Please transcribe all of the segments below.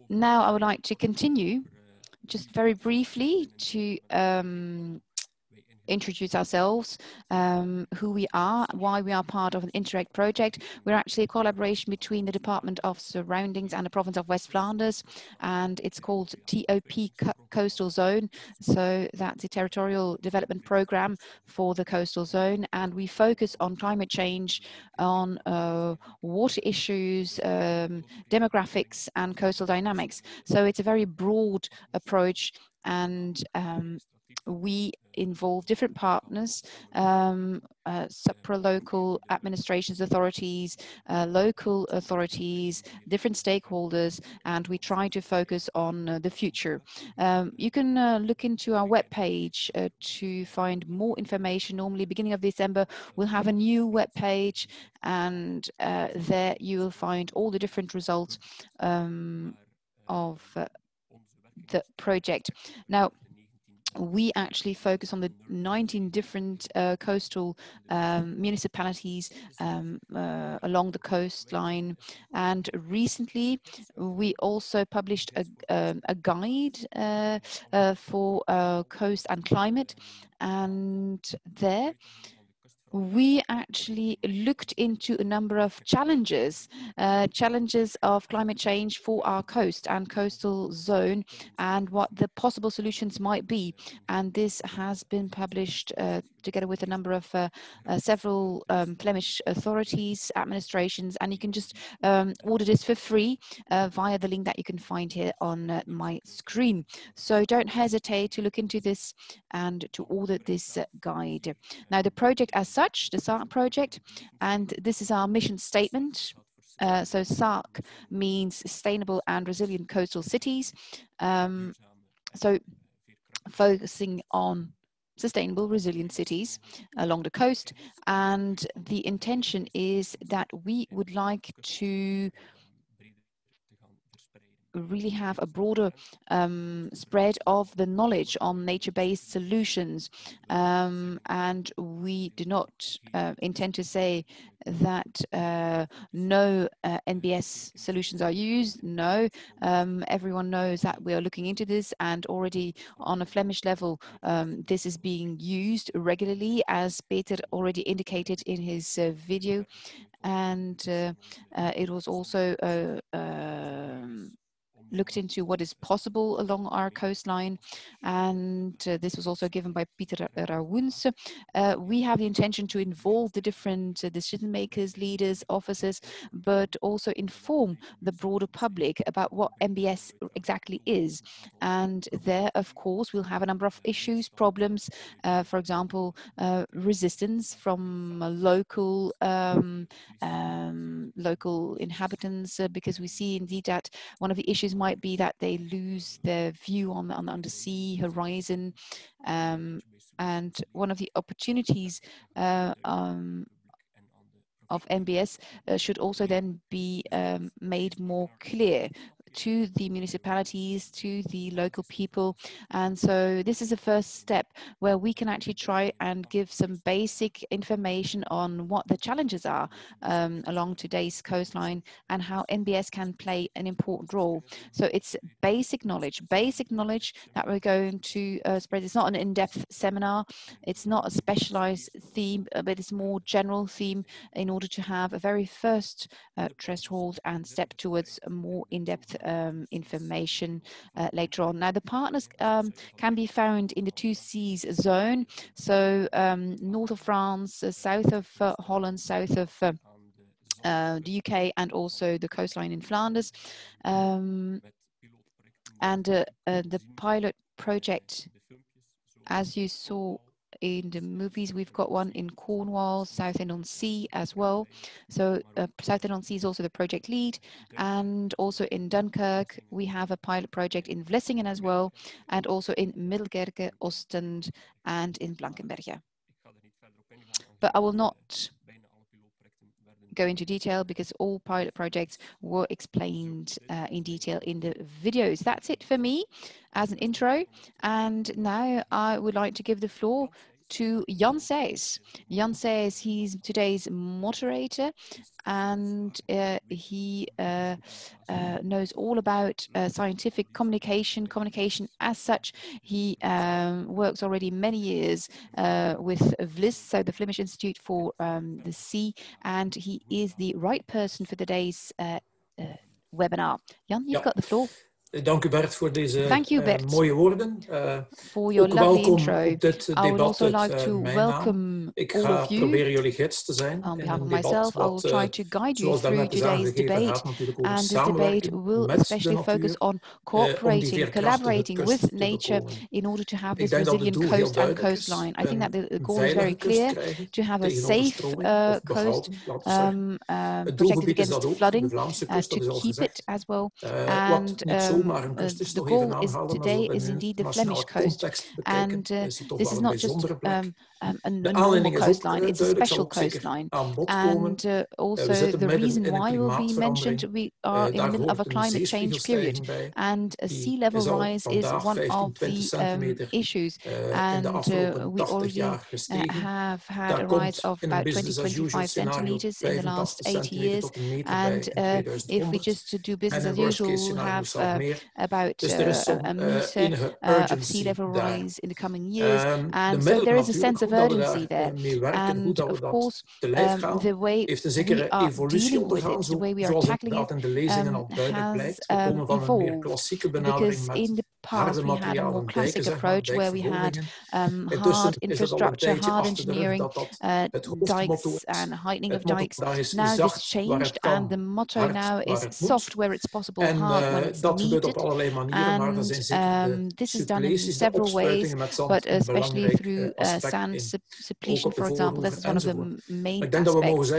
Now I would like to continue just very briefly to introduce ourselves, who we are, why we are part of an Interact project. We're actually a collaboration between the Department of Surroundings and the Province of West Flanders, and it's called TOP Coastal Zone. So that's a territorial development program for the coastal zone, and we focus on climate change, on water issues, demographics, and coastal dynamics. So it's a very broad approach, and we involve different partners, supra-local administrations, authorities, local authorities, different stakeholders, and we try to focus on the future. You can look into our webpage to find more information. Normally, beginning of December, we'll have a new webpage, and there you will find all the different results of the project. Now, we actually focus on the 19 different coastal municipalities along the coastline. And recently, we also published a guide for coast and climate. And there, we actually looked into a number of challenges of climate change for our coast and coastal zone, and what the possible solutions might be. And this has been published together with a number of several Flemish authorities, administrations, and you can just order this for free via the link that you can find here on my screen. So don't hesitate to look into this and to order this guide. Now, the project as such, the SARCC project, and this is our mission statement. So SARCC means Sustainable and Resilient Coastal Cities. So focusing on sustainable, resilient cities along the coast. And the intention is that we would like to really have a broader spread of the knowledge on nature-based solutions. And we do not intend to say that no NBS solutions are used. No, everyone knows that we are looking into this, and already on a Flemish level, this is being used regularly, as Peter already indicated in his video. And it was also looked into what is possible along our coastline, and this was also given by Peter Rauwens. We have the intention to involve the different decision makers, leaders, officers, but also inform the broader public about what MBS exactly is. And there, of course, we'll have a number of issues, problems, for example, resistance from local local inhabitants, because we see indeed that one of the issues might be that they lose their view on the undersea horizon, and one of the opportunities of MBS should also then be made more clear to the municipalities, to the local people. And so this is a first step where we can actually try and give some basic information on what the challenges are along today's coastline and how MBS can play an important role. So it's basic knowledge that we're going to spread. It's not an in-depth seminar. It's not a specialized theme, but it's more general theme in order to have a very first threshold and step towards a more in-depth information later on. Now, the partners can be found in the 2Cs zone, so north of France, south of Holland, south of the UK, and also the coastline in Flanders. And the pilot project, as you saw in the movies, we've got one in Cornwall, Southend-on-Sea as well. So Southend-on-Sea is also the project lead, and also in Dunkirk we have a pilot project in Vlissingen as well, and also in Middelkerke, Ostend, and in Blankenberge. But I will not go into detail because all pilot projects were explained in detail in the videos. That's it for me as an intro, and now I would like to give the floor to Jan Seys. Jan Seys, he's today's moderator, and he knows all about scientific communication as such. He works already many years with VLIS, so the Flemish Institute for the Sea, and he is the right person for today's webinar. Jan, you've got the floor. Dank u Bert voor deze mooie woorden. For your lovely intro. Op dit I would also like to mijn welcome naam. Ik all ga of you. proberen jullie gids te zijn. On behalf of myself, I will try to guide you through today's debate, and this debate will especially focus on cooperating, collaborating with nature in order to have this resilient coast and coastline. I think that the goal is very clear, to have a safe coast protected against flooding, to keep it as well, and the goal is today is indeed the Flemish coast, and this is not just a normal coastline, it's a special coastline, and also the reason why will be mentioned. We are in the middle of a climate change period, and sea level rise is one of the issues, and we already have had a rise of about 20-25 centimeters in the last 80 years, and if we just do business as usual, we'll have about a meter of sea level rise in the coming years, and so there is a sense of urgency there, and of course the way we are dealing with it, the way we are tackling it has evolved, because in the past we had a more classic approach where we had hard infrastructure, hard engineering, dikes and heightening of dikes. Now this changed, and the motto now is soft where it's possible, hard when it's needed, and this is done in several ways, but especially through sand suppletion, for example. This is one of the main aspects,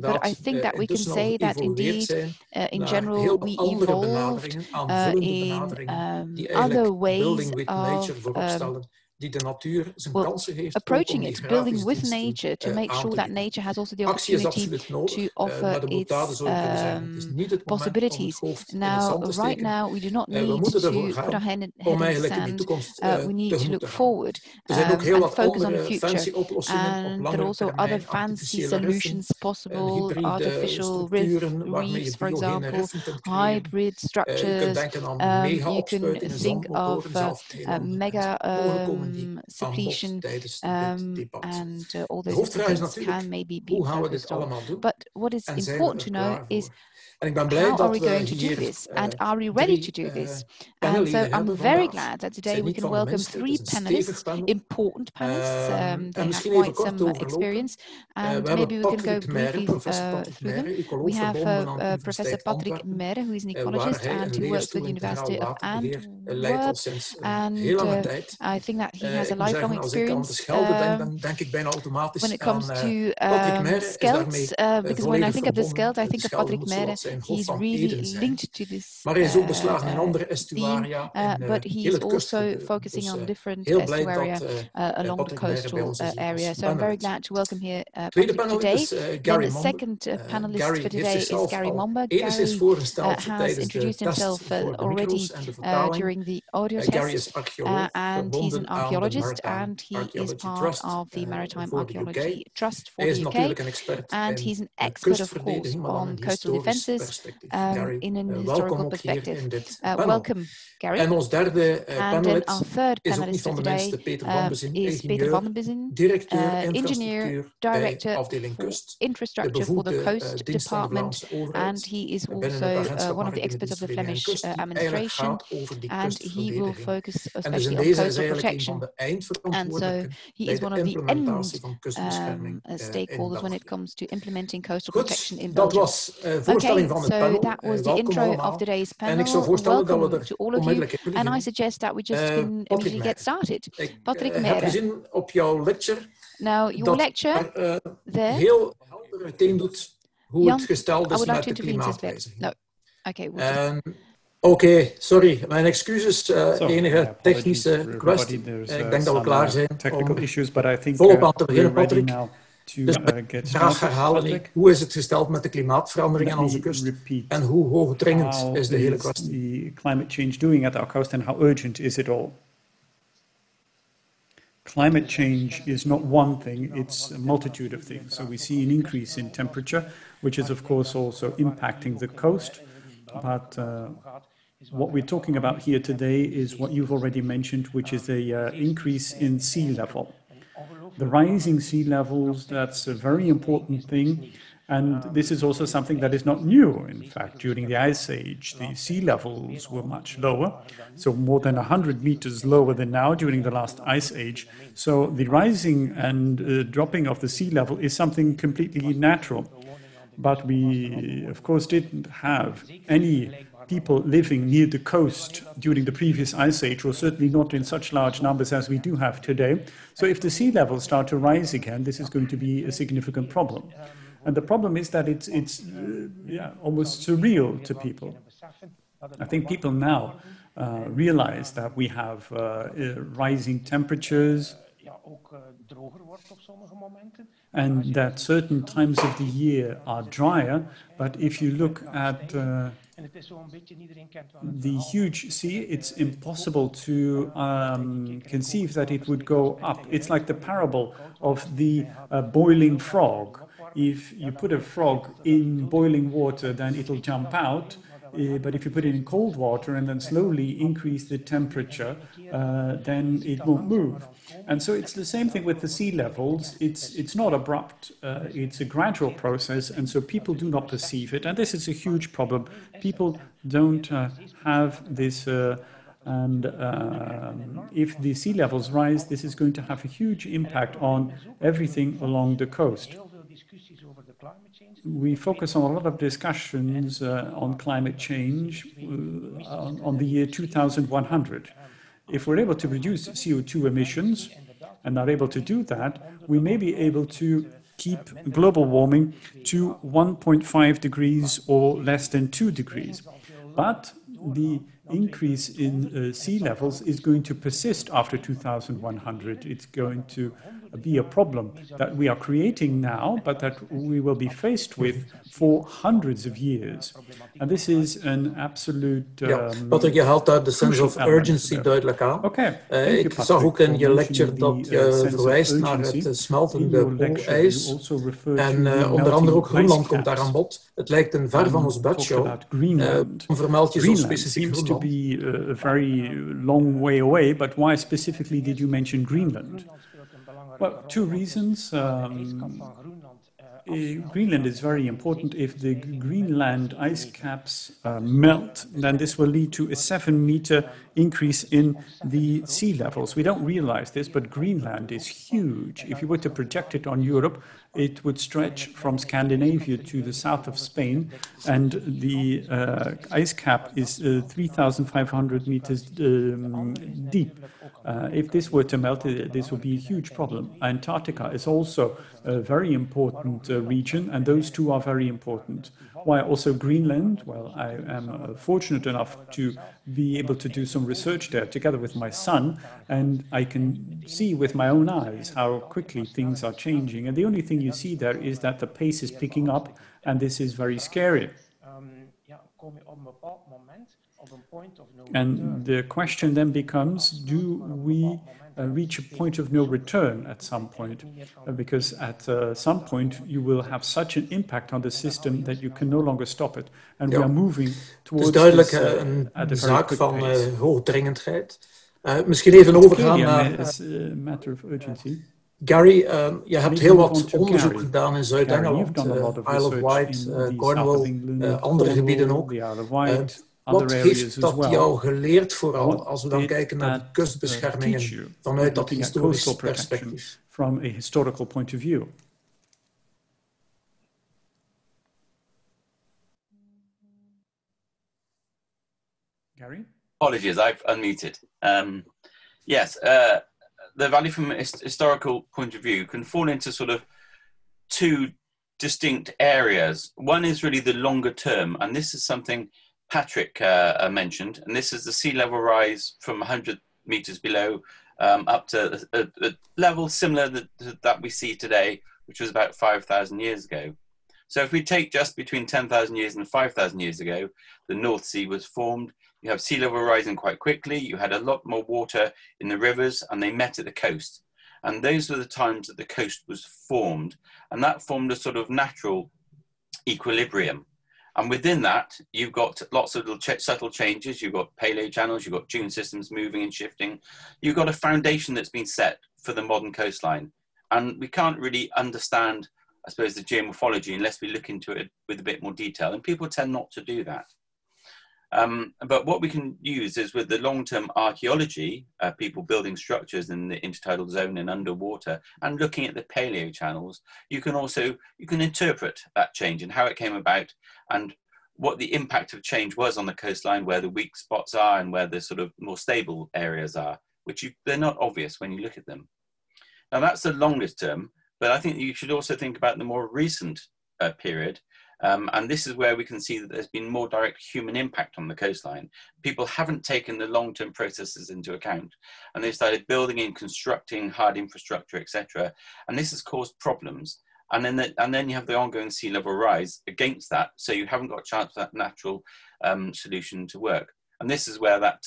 but I think that we can say that indeed in general we evolved in other ways of approaching it, building with nature to make sure that nature has also the opportunity to offer its possibilities. Now, right now, we do not need to put our head in the sand. We need to look forward and focus on the future. And there are also other fancy solutions possible, artificial reefs, for example, hybrid structures. You can think of mega suppletion, and all those things can maybe be focused on. But what is important to know is how are we going to do this, and are we ready to do this? And so I'm very glad that today we can welcome three panelists, important panelists. They have quite some experience, and maybe we can go briefly through them. We have Professor Patrick Merre, who is an ecologist and who works with the University of Antwerp, and I think that he has a lifelong experience when it comes to Scheldt, because when I think of the Scheldt, I think of Patrick Merre. He's really linked to this theme, but he's also focusing on different estuaria along the coastal area. So I'm very glad to welcome here Patrick today. Then the second panelist for today is Gary Momba. Gary has introduced himself already during the audio test, and he's an archaeologist, and he is part of the Maritime Archaeology Trust for the UK, and he's an expert, of course, on coastal defences in an historical perspective. Welcome, Gary. And then our third panelist for today is Peter van den Bizen, Engineer, Director for Infrastructure for the Coast Department, and he is also one of the experts of the Flemish administration, and he will focus especially on coastal protection. And so he is one of the end stakeholders when it comes to implementing coastal protection in Belgium. Okay, so that was the intro of today's panel. Welcome to all of you, and I suggest that we just can immediately get started. Patrick Merre. Now, your lecture there. Jan, I would like to intervene this bit. No. Okay. Oké, sorry. Mijn excuses. Enige technische kwestie. Ik denk dat we klaar zijn om volop aan te beginnen, Patrick. Dus graag herhalen ik, hoe is het gesteld met de klimaatverandering aan onze kust en hoe hoogdringend is de hele kwestie? Climate change doing at our coast and how urgent is it all? climate change is not one thing, it's a multitude of things. So we see an increase in temperature, which is of course also impacting the coast. But what we're talking about here today is what you've already mentioned, which is the increase in sea level. The rising sea levels, that's a very important thing. And this is also something that is not new. In fact, during the Ice Age, the sea levels were much lower, so more than 100 meters lower than now during the last Ice Age. So the rising and dropping of the sea level is something completely natural. But we, of course, didn't have any people living near the coast during the previous Ice Age, or certainly not in such large numbers as we do have today. So if the sea levels start to rise again, this is going to be a significant problem. And the problem is that it's almost surreal to people. I think people now realize that we have rising temperatures and that certain times of the year are drier. But if you look at the huge sea, it's impossible to conceive that it would go up. It's like the parable of the boiling frog. If you put a frog in boiling water, then it'll jump out. But if you put it in cold water and then slowly increase the temperature, then it won't move. And so it's the same thing with the sea levels. It's not abrupt, it's a gradual process, and so people do not perceive it. And this is a huge problem. People don't have this, and if the sea levels rise, this is going to have a huge impact on everything along the coast. We focus on a lot of discussions on climate change on the year 2100. If we're able to reduce CO2 emissions and are able to do that, we may be able to keep global warming to 1.5 degrees or less than 2 degrees. But the increase in sea levels is going to persist after 2100. It's going to be a problem that we are creating now, but that we will be faced with for hundreds of years. And this is an absolute Patrick, je haalt daar de sense of urgency duidelijk aan. Ik zag ook in je lecture dat je verwijst naar het smeltende poolijs. En onder andere ook Groenland komt daar aan bod. Het lijkt een ver van ons bedshow. Dan vermeld je zo specifiek Groenland. To be a very long way away, but why specifically did you mention Greenland? Well, two reasons. Greenland is very important. If the Greenland ice caps melt, then this will lead to a 7-meter increase in the sea levels. We don't realize this, but Greenland is huge. If you were to project it on Europe, it would stretch from Scandinavia to the south of Spain, and the ice cap is 3,500 meters deep. If this were to melt, this would be a huge problem. Antarctica is also a very important region, and those two are very important. Why also Greenland? Well, I am fortunate enough to be able to do some research there together with my son, and I can see with my own eyes how quickly things are changing. And the only thing you see there is that the pace is picking up, and this is very scary. And the question then becomes, do we reach a point of no return at some point? Because at some point you will have such an impact on the system that you can no longer stop it. And we are moving towards this een zaak van hoogdringendheid. Misschien even overgaan naar matter of urgency. Gary, je hebt heel wat onderzoek gedaan in Zuid-Engeland, Isle of Wight, Cornwall, andere gebieden ook. Wat heeft dat jou geleerd vooral als we dan kijken naar de kustbeschermingen vanuit dat historisch perspectief? From a historical point of view. Gary? Apologies, I've unmuted. Yes, the value from a historical point of view can fall into sort of two distinct areas. One is really the longer term, and this is something Patrick mentioned, and this is the sea level rise from 100 meters below up to a level similar that we see today, which was about 5,000 years ago. So if we take just between 10,000 years and 5,000 years ago, the North Sea was formed. You have sea level rising quite quickly. You had a lot more water in the rivers, and they met at the coast. And those were the times that the coast was formed. And that formed a sort of natural equilibrium. And within that, you've got lots of little subtle changes. You've got paleo channels, you've got dune systems moving and shifting. You've got a foundation that's been set for the modern coastline. And we can't really understand, I suppose, the geomorphology unless we look into it with a bit more detail. And people tend not to do that. But what we can use is with the long-term archaeology, people building structures in the intertidal zone and underwater, and looking at the paleo channels, you can interpret that change and how it came about and what the impact of change was on the coastline, where the weak spots are and where the sort of more stable areas are, which they're not obvious when you look at them. Now that's the longest term, but I think you should also think about the more recent period. And this is where we can see that there's been more direct human impact on the coastline. People haven't taken the long-term processes into account, and they've started building and constructing hard infrastructure, etc. And this has caused problems. And then you have the ongoing sea level rise against that, so you haven't got a chance for that natural solution to work. And this is where that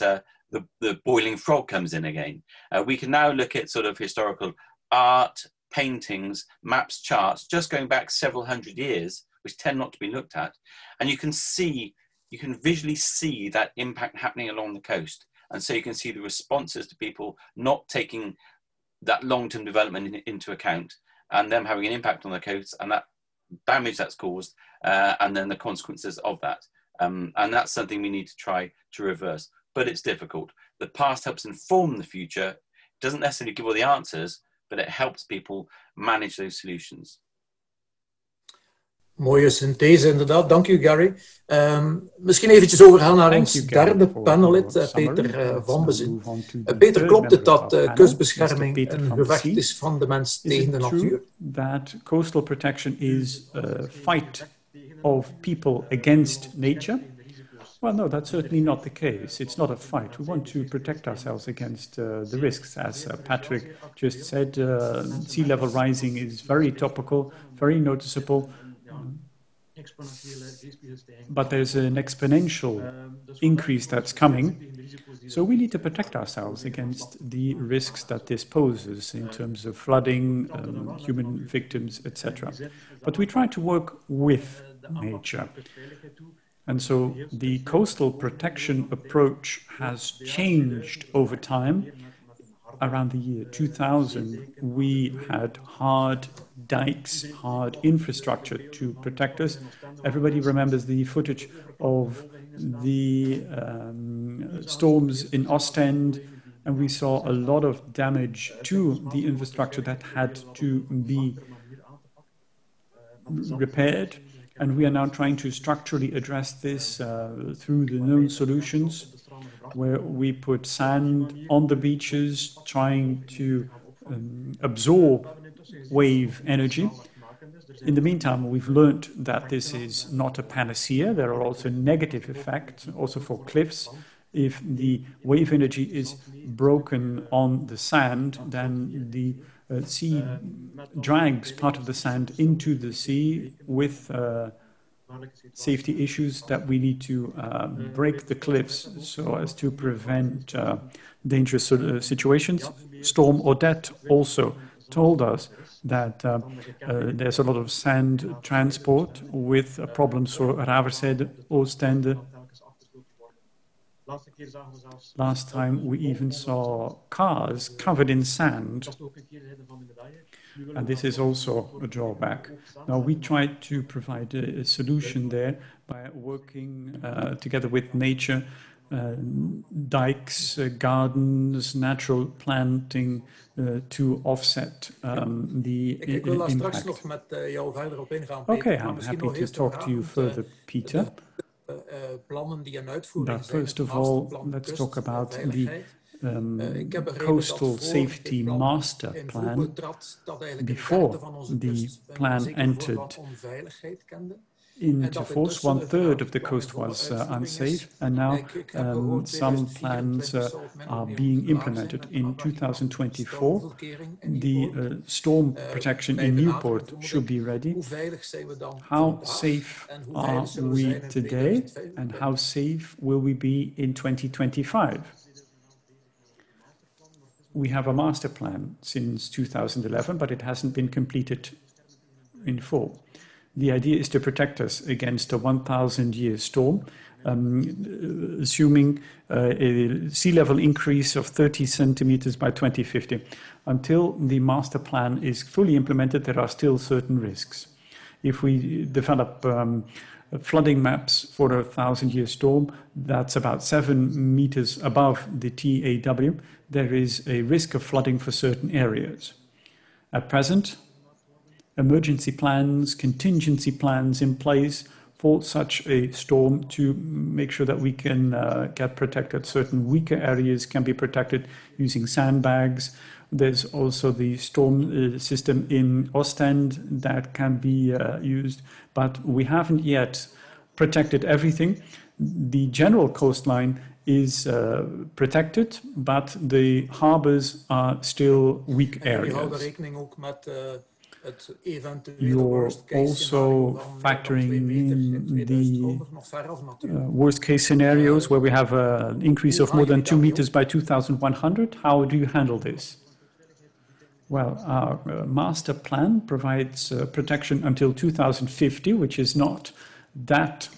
the boiling frog comes in again. We can now look at sort of historical art, paintings, maps, charts, just going back several hundred years, which tend not to be looked at, and you can visually see that impact happening along the coast. And so you can see the responses to people not taking that long-term development into account, and them having an impact on the coast, and that damage that's caused, and then the consequences of that. And that's something we need to try to reverse, but it's difficult. The past helps inform the future. It doesn't necessarily give all the answers, but it helps people manage those solutions. Mooie synthese, inderdaad. Dank u, Gary. Misschien eventjes overgaan naar ons derde panellid, Peter van Bezin. Peter, klopt het dat kustbescherming een gevecht is van de mens tegen de natuur? That coastal protection is a fight of people against nature? Well, no, that's certainly not the case. It's not a fight. We want to protect ourselves against the risks. As Patrick just said, sea level rising is very topical, very noticeable. But there's an exponential increase that's coming. So we need to protect ourselves against the risks that this poses in terms of flooding, human victims, etc. But we try to work with nature. And so the coastal protection approach has changed over time. Around the year 2000, we had hard dikes, hard infrastructure to protect us. Everybody remembers the footage of the storms in Ostend, and we saw a lot of damage to the infrastructure that had to be repaired. And we are now trying to structurally address this through the known solutions, where we put sand on the beaches, trying to absorb wave energy. In the meantime, we've learned that this is not a panacea. There are also negative effects, also for cliffs. If the wave energy is broken on the sand, then the sea drags part of the sand into the sea with safety issues that we need to break the cliffs so as to prevent dangerous situations. Storm Odette also told us that there's a lot of sand transport with problems for Raversede, Oostende. Last time we even saw cars covered in sand, and this is also a drawback. Now we tried to provide a solution there by working together with nature, dikes, gardens, natural planting to offset the impact. Okay, I'm happy to talk to you further, Peter. But first of all, let's talk about the Coastal Safety Master Plan. Before the plan entered into force, 1/3 of the coast was unsafe, and now some plans are being implemented. In 2024, the storm protection in Newport should be ready. How safe are we today, and how safe will we be in 2025? we have a master plan since 2011, but it hasn't been completed in full. The idea is to protect us against a 1,000-year storm, assuming a sea level increase of 30 centimeters by 2050. Until the master plan is fully implemented, there are still certain risks. If we develop flooding maps for a 1,000-year storm, that's about 7 meters above the TAW, there is a risk of flooding for certain areas. At present, emergency plans, contingency plans in place for such a storm to make sure that we can get protected. Certain weaker areas can be protected using sandbags. There's also the storm system in Ostend that can be used, but we haven't yet protected everything. The general coastline is protected, but the harbors are still weak areas. You're also factoring in the worst case scenarios where we have an increase of more than 2 meters by 2100. How do you handle this? Well, our master plan provides protection until 2050, which is not that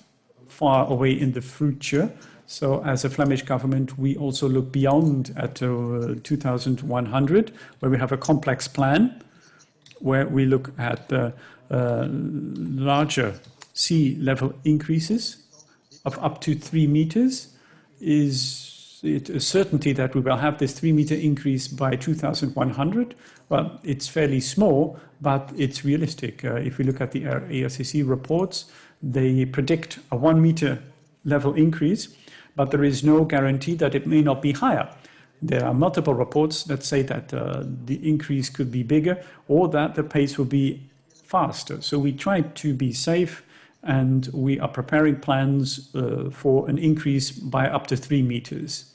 far away in the future. So as a Flemish government, we also look beyond at 2100, where we have a complex plan, where we look at larger sea level increases of up to 3 meters. Is it a certainty that we will have this 3-meter increase by 2100? Well, it's fairly small, but it's realistic. If we look at the ARCC reports, they predict a 1-meter level increase, but there is no guarantee that it may not be higher. There are multiple reports that say that the increase could be bigger or that the pace will be faster. So we try to be safe, and we are preparing plans for an increase by up to 3 meters.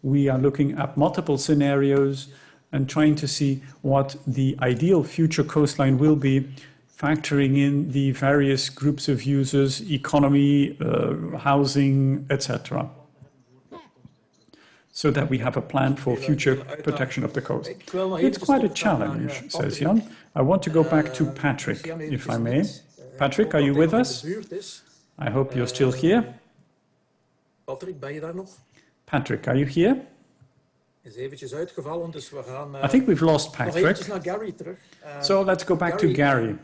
We are looking at multiple scenarios and trying to see what the ideal future coastline will be, factoring in the various groups of users, economy, housing, etc., so that we have a plan for future protection of the coast. It's quite a challenge, says Jan. I want to go back to Patrick, if I may. Patrick, are you with us? I hope you're still here. Patrick, are you here? I think we've lost Patrick. So let's go back to Gary.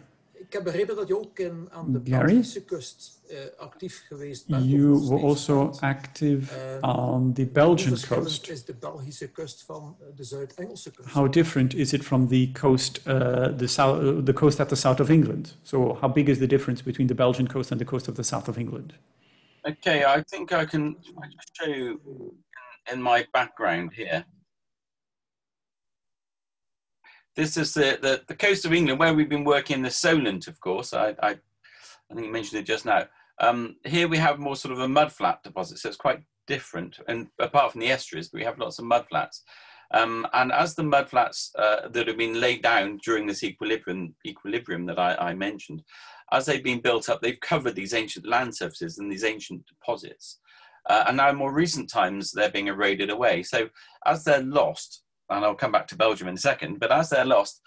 Gary, you were also active on the Belgian coast. How different is it from the coast, the coast at the south of England? So how big is the difference between the Belgian coast and the coast of the south of England? Okay, I think I can show you in my background here. This is the coast of England where we've been working the Solent, of course. I think you mentioned it just now. Here we have more sort of a mudflat deposit, so it's quite different. And apart from the estuaries, we have lots of mudflats. And as the mudflats that have been laid down during this equilibrium that I mentioned, as they've been built up, they've covered these ancient land surfaces and these ancient deposits. And now in more recent times, they're being eroded away. So as they're lost, and I'll come back to Belgium in a second, but as they're lost,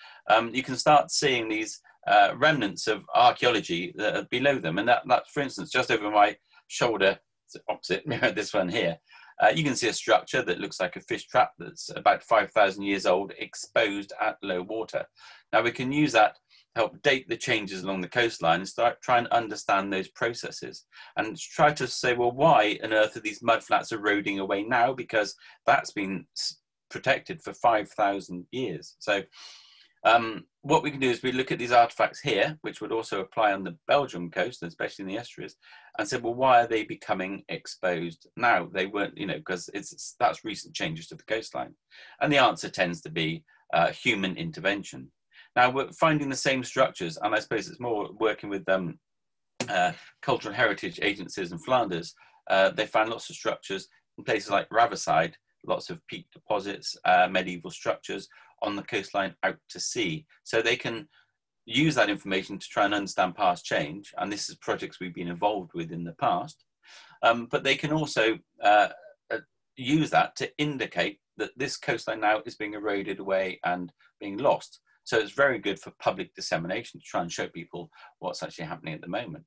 you can start seeing these remnants of archaeology that are below them. And that's, for instance, just over my shoulder, opposite this one here, you can see a structure that looks like a fish trap that's about 5,000 years old, exposed at low water. Now we can use that to help date the changes along the coastline and start trying to understand those processes and try to say, well, why on earth are these mudflats eroding away now? Because that's been protected for 5,000 years. So what we can do is we look at these artifacts here, which would also apply on the Belgian coast, especially in the estuaries, and say, well, why are they becoming exposed now? They weren't, because that's recent changes to the coastline. And the answer tends to be human intervention. Now we're finding the same structures, and I suppose it's more working with cultural heritage agencies in Flanders. They found lots of structures in places like Raverside, lots of peat deposits, medieval structures on the coastline out to sea. So they can use that information to try and understand past change. And this is projects we've been involved with in the past. But they can also use that to indicate that this coastline now is being eroded away and being lost. So it's very good for public dissemination to try and show people what's actually happening at the moment.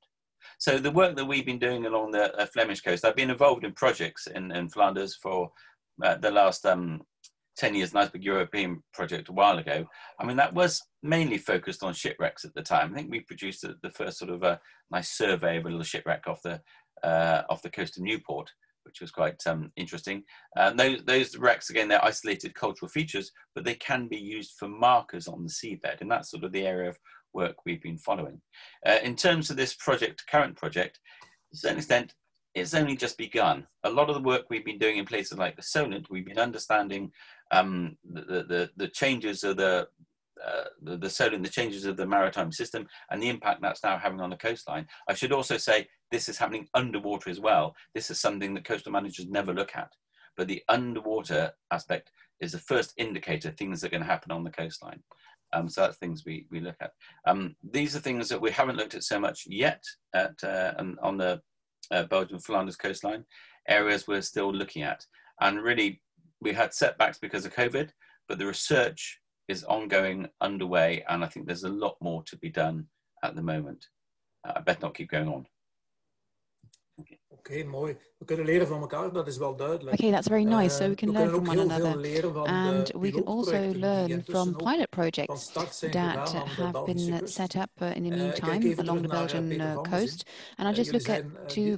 So the work that we've been doing along the Flemish coast, I've been involved in projects in Flanders for the last 10 years, an Iceberg European project a while ago. I mean, that was mainly focused on shipwrecks at the time. I think we produced the first sort of a nice survey of a little shipwreck off the coast of Newport, which was quite interesting. Those wrecks, again, they're isolated cultural features, but they can be used for markers on the seabed. And that's sort of the area of work we've been following. In terms of this project, current project, to a certain extent, it's only just begun. A lot of the work we've been doing in places like the Solent, we've been understanding the changes of the Solent, the changes of the maritime system, and the impact that's now having on the coastline. I should also say this is happening underwater as well. This is something that coastal managers never look at, but the underwater aspect is the first indicator things are going to happen on the coastline. So that's things we look at. These are things that we haven't looked at so much yet on the Belgian Flanders coastline, areas we're still looking at. And really, we had setbacks because of COVID, but the research is ongoing, underway, and I think there's a lot more to be done at the moment. I better not keep going on. Okay, mooi. We kunnen leren van elkaar, dat is wel duidelijk. Okay, that's very nice. So we can learn from one another. And we can also learn from pilot projects that have been set up in the meantime along the Belgian coast. And I just look to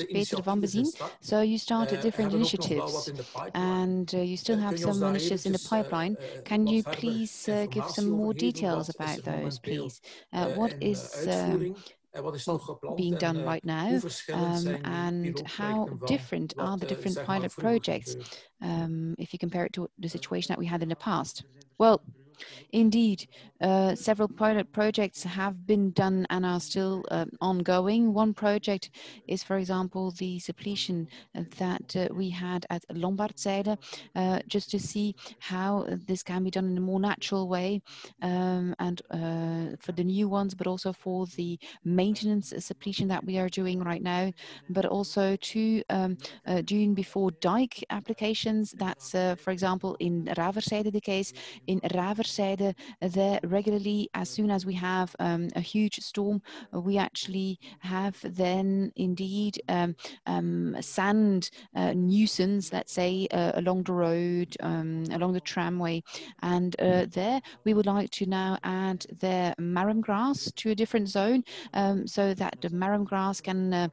Peter van Bezien. So you started different initiatives and you still have some initiatives in the pipeline. Can you please give some more details about those, please? What is being done right now, and how different are the different pilot projects if you compare it to the situation that we had in the past? Well, indeed, several pilot projects have been done and are still ongoing. One project is, for example, the suppletion that we had at Lombardszijde, just to see how this can be done in a more natural way, and for the new ones, but also for the maintenance suppletion that we are doing right now, but also to doing before dike applications. That's, for example, in Raverzijde the case. In Raverzijde, there regularly, as soon as we have a huge storm, we actually have then indeed sand nuisance, let's say, along the road, along the tramway, and there we would like to now add the marram grass to a different zone, so that the marram grass can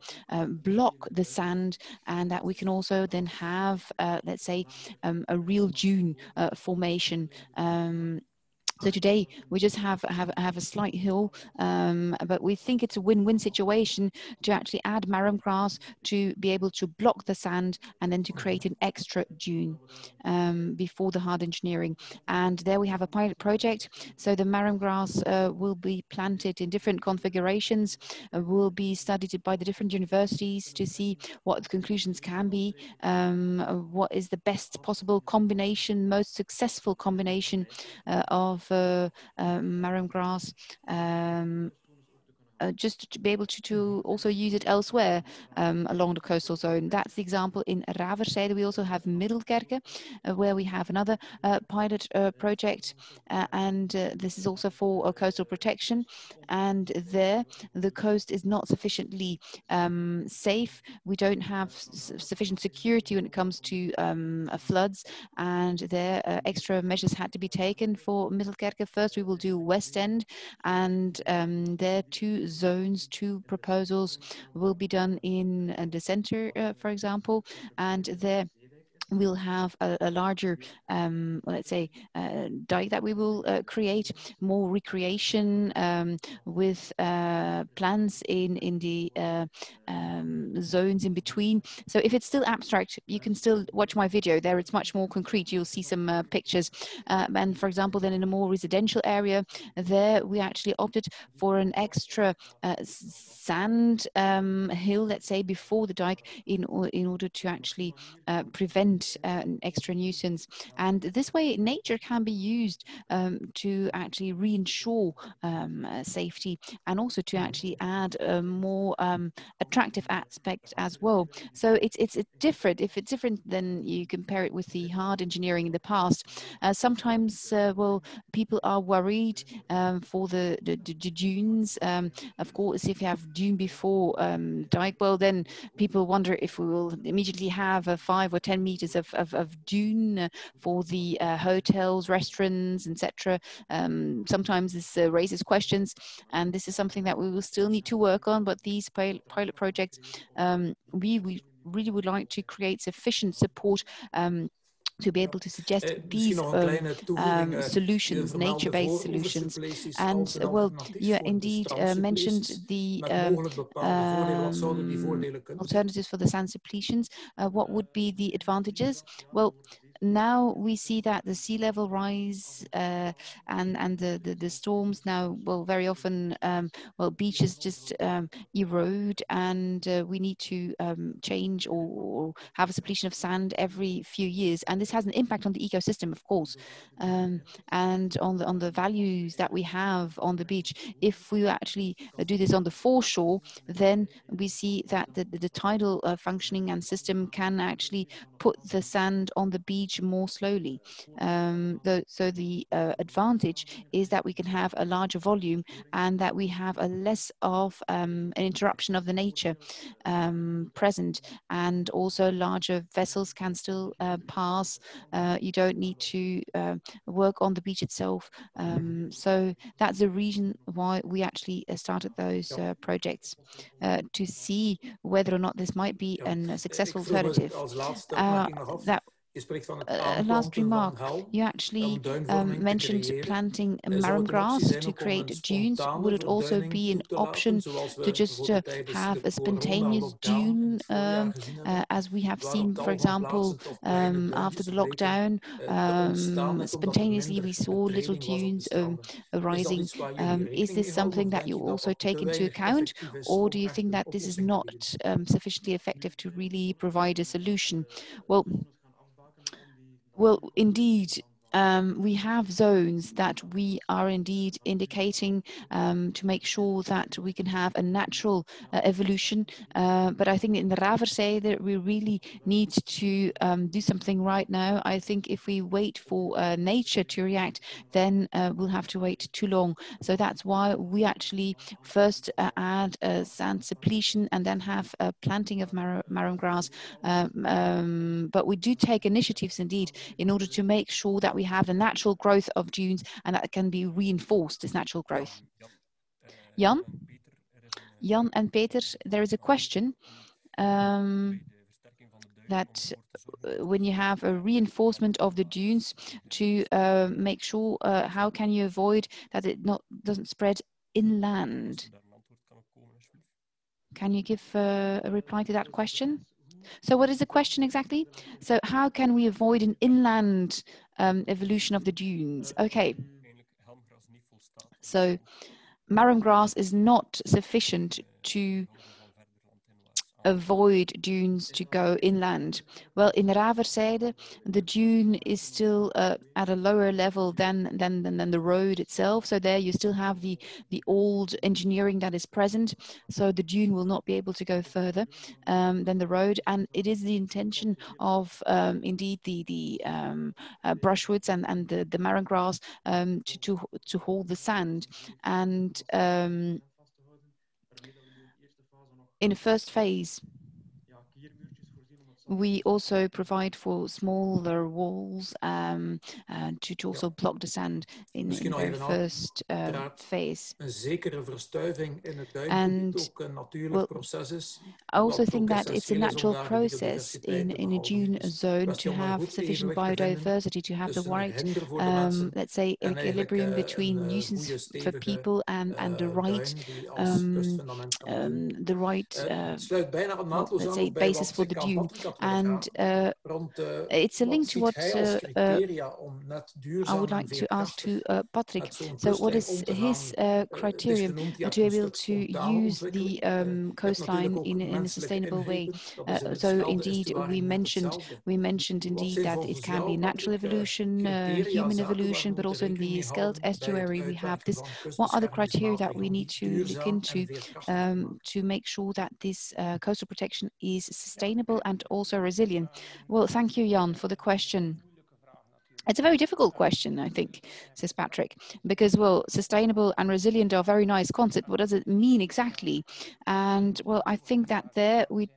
block the sand, and that we can also then have, let's say, a real dune formation. So today we just have a slight hill, but we think it's a win-win situation to actually add marram grass to be able to block the sand and then to create an extra dune before the hard engineering. And there we have a pilot project. So the marram grass will be planted in different configurations, will be studied by the different universities to see what the conclusions can be, what is the best possible combination, most successful combination of marram grass, just to be able to also use it elsewhere along the coastal zone. That's the example in Raverzijde. We also have Middelkerke, where we have another pilot project, and this is also for coastal protection. And there, the coast is not sufficiently safe. We don't have sufficient security when it comes to floods, and there extra measures had to be taken for Middelkerke. First, we will do West End, and there two zones, two proposals will be done in the center, for example, and there we'll have a larger, let's say, dike that we will create, more recreation with plants in the zones in between. So if it's still abstract, you can still watch my video there. It's much more concrete. You'll see some pictures. And for example, then in a more residential area, there we actually opted for an extra sand hill, let's say, before the dike in order to actually prevent and an extra nuisance. And this way, nature can be used to actually reinsure safety, and also to actually add a more attractive aspect as well. So it's different. If it's different, then you compare it with the hard engineering in the past. Sometimes, well, people are worried for the dunes. Of course, if you have dune before dike, well, then people wonder if we will immediately have 5 or 10 meters of dune for the hotels, restaurants, etc. Sometimes this raises questions, and this is something that we will still need to work on. But these pilot projects, we really would like to create sufficient support to be able to suggest these solutions, nature-based solutions. And well, you indeed mentioned the alternatives for the sand depletions. What would be the advantages? Well, now we see that the sea level rise and the storms now, well, very often, well, beaches just erode, and we need to change or have a depletion of sand every few years. And this has an impact on the ecosystem, of course, and on the values that we have on the beach. If we actually do this on the foreshore, then we see that the tidal functioning and system can actually put the sand on the beach more slowly. So the advantage is that we can have a larger volume, and that we have a less of an interruption of the nature present, and also larger vessels can still pass. You don't need to work on the beach itself. So that's the reason why we actually started those projects, to see whether or not this might be a successful alternative. Last remark, you actually mentioned planting marram grass to create dunes. Would it also be an option to just have a spontaneous dune, as we have seen, for example, after the lockdown, spontaneously we saw little dunes arising. Is this something that you also take into account, or do you think that this is not sufficiently effective to really provide a solution? Well, indeed, we have zones that we are indeed indicating to make sure that we can have a natural evolution. But I think in the Raverzijde, we really need to do something right now. I think if we wait for nature to react, then we'll have to wait too long. So that's why we actually first add sand depletion and then have a planting of marram grass. But we do take initiatives indeed in order to make sure that we have the natural growth of dunes, and that can be reinforced, this natural growth. Jan and Peter, there is a question that when you have a reinforcement of the dunes to make sure, how can you avoid that it doesn't spread inland? Can you give a reply to that question? So what is the question exactly? So how can we avoid an inland evolution of the dunes? Okay. So marram grass is not sufficient to avoid dunes to go inland. Well, in Raverzijde, the dune is still at a lower level than the road itself. So there you still have the old engineering that is present. So the dune will not be able to go further than the road. And it is the intention of indeed the brushwoods and the marram grass to hold the sand. And in the first phase, we also provide for smaller walls to also block the sand in the very first phase. And well, I also think that it's a natural process in a dune zone to have sufficient biodiversity, to have the right, let's say, equilibrium between nuisance for people and the right, well, let's say, basis for the dune. And it's a link to what I would like to ask to Patrick. So what is his criterion to be able to use the coastline in a sustainable way? So indeed, we mentioned indeed that it can be natural evolution, human evolution, but also in the Scheldt estuary we have this. What are the criteria that we need to look into to make sure that this coastal protection is sustainable and also resilient? Well, thank you, Jan, for the question. It's a very difficult question, I think, says Patrick, because, well, sustainable and resilient are very nice concepts. What does it mean exactly? And, well, I think that there we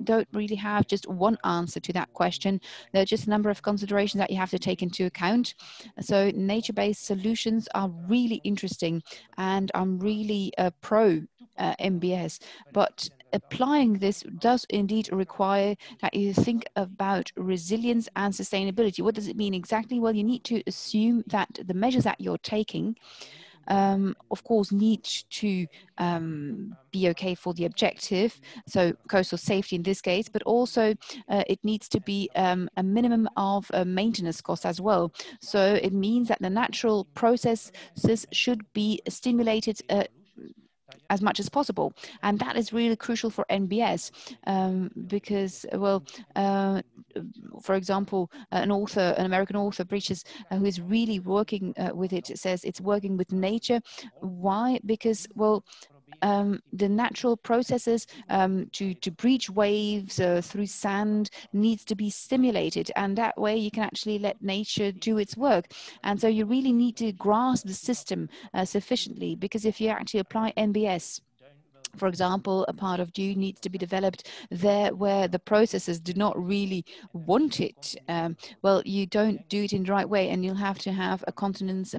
don't really have just one answer to that question. There are just a number of considerations that you have to take into account. So nature-based solutions are really interesting, and I'm really pro MBS, but applying this does indeed require that you think about resilience and sustainability. What does it mean exactly? Well, you need to assume that the measures that you're taking, of course, need to be okay for the objective, so coastal safety in this case, but also it needs to be a minimum of maintenance cost as well. So it means that the natural processes should be stimulated as much as possible, and that is really crucial for NBS because, well, for example, an American author, Bridges, who is really working with it, says it's working with nature. Why? Because, well, the natural processes to breach waves through sand needs to be stimulated, and that way you can actually let nature do its work. And so you really need to grasp the system sufficiently, because if you actually apply NBS, for example, a part of dune needs to be developed there where the processes do not really want it. Well, you don't do it in the right way, and you'll have to have a continuous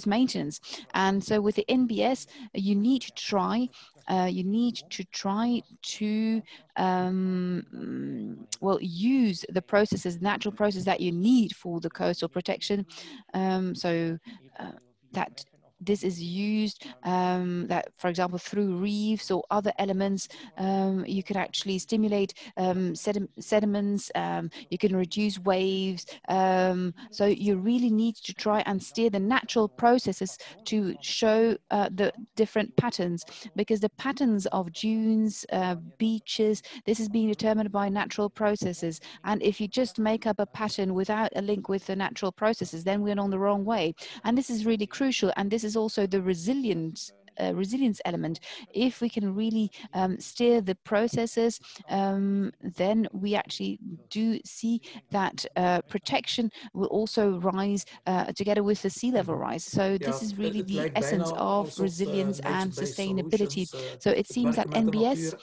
maintenance. And so with the NBS, you need to try to well, use the processes, natural processes that you need for the coastal protection. That this is used, that, for example, through reefs or other elements, you can actually stimulate sediments, you can reduce waves. So you really need to try and steer the natural processes to show the different patterns, because the patterns of dunes, beaches, this is being determined by natural processes. And if you just make up a pattern without a link with the natural processes, then we're on the wrong way. And this is really crucial, and this is also the resilience element. If we can really steer the processes, then we actually do see that protection will also rise together with the sea level rise. So this is really the essence of resilience and sustainability. So it seems that NBS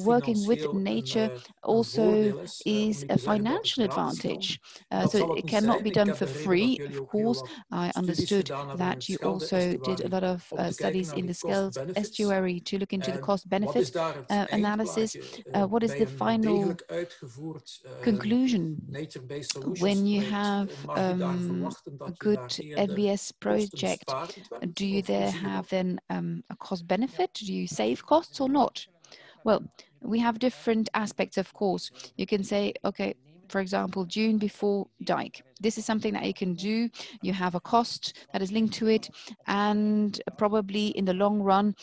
working with nature also is a financial advantage. So it cannot be done for free, of course. I understood that you also did a lot of studies in the Scheldt estuary to look into the cost-benefit analysis. What is the final conclusion when you have a good NBS project? Do you there have then a cost-benefit? Do you save costs or not? Well, we have different aspects, of course. You can say, okay, for example, dune before dike. This is something that you can do. You have a cost that is linked to it, and probably in the long run,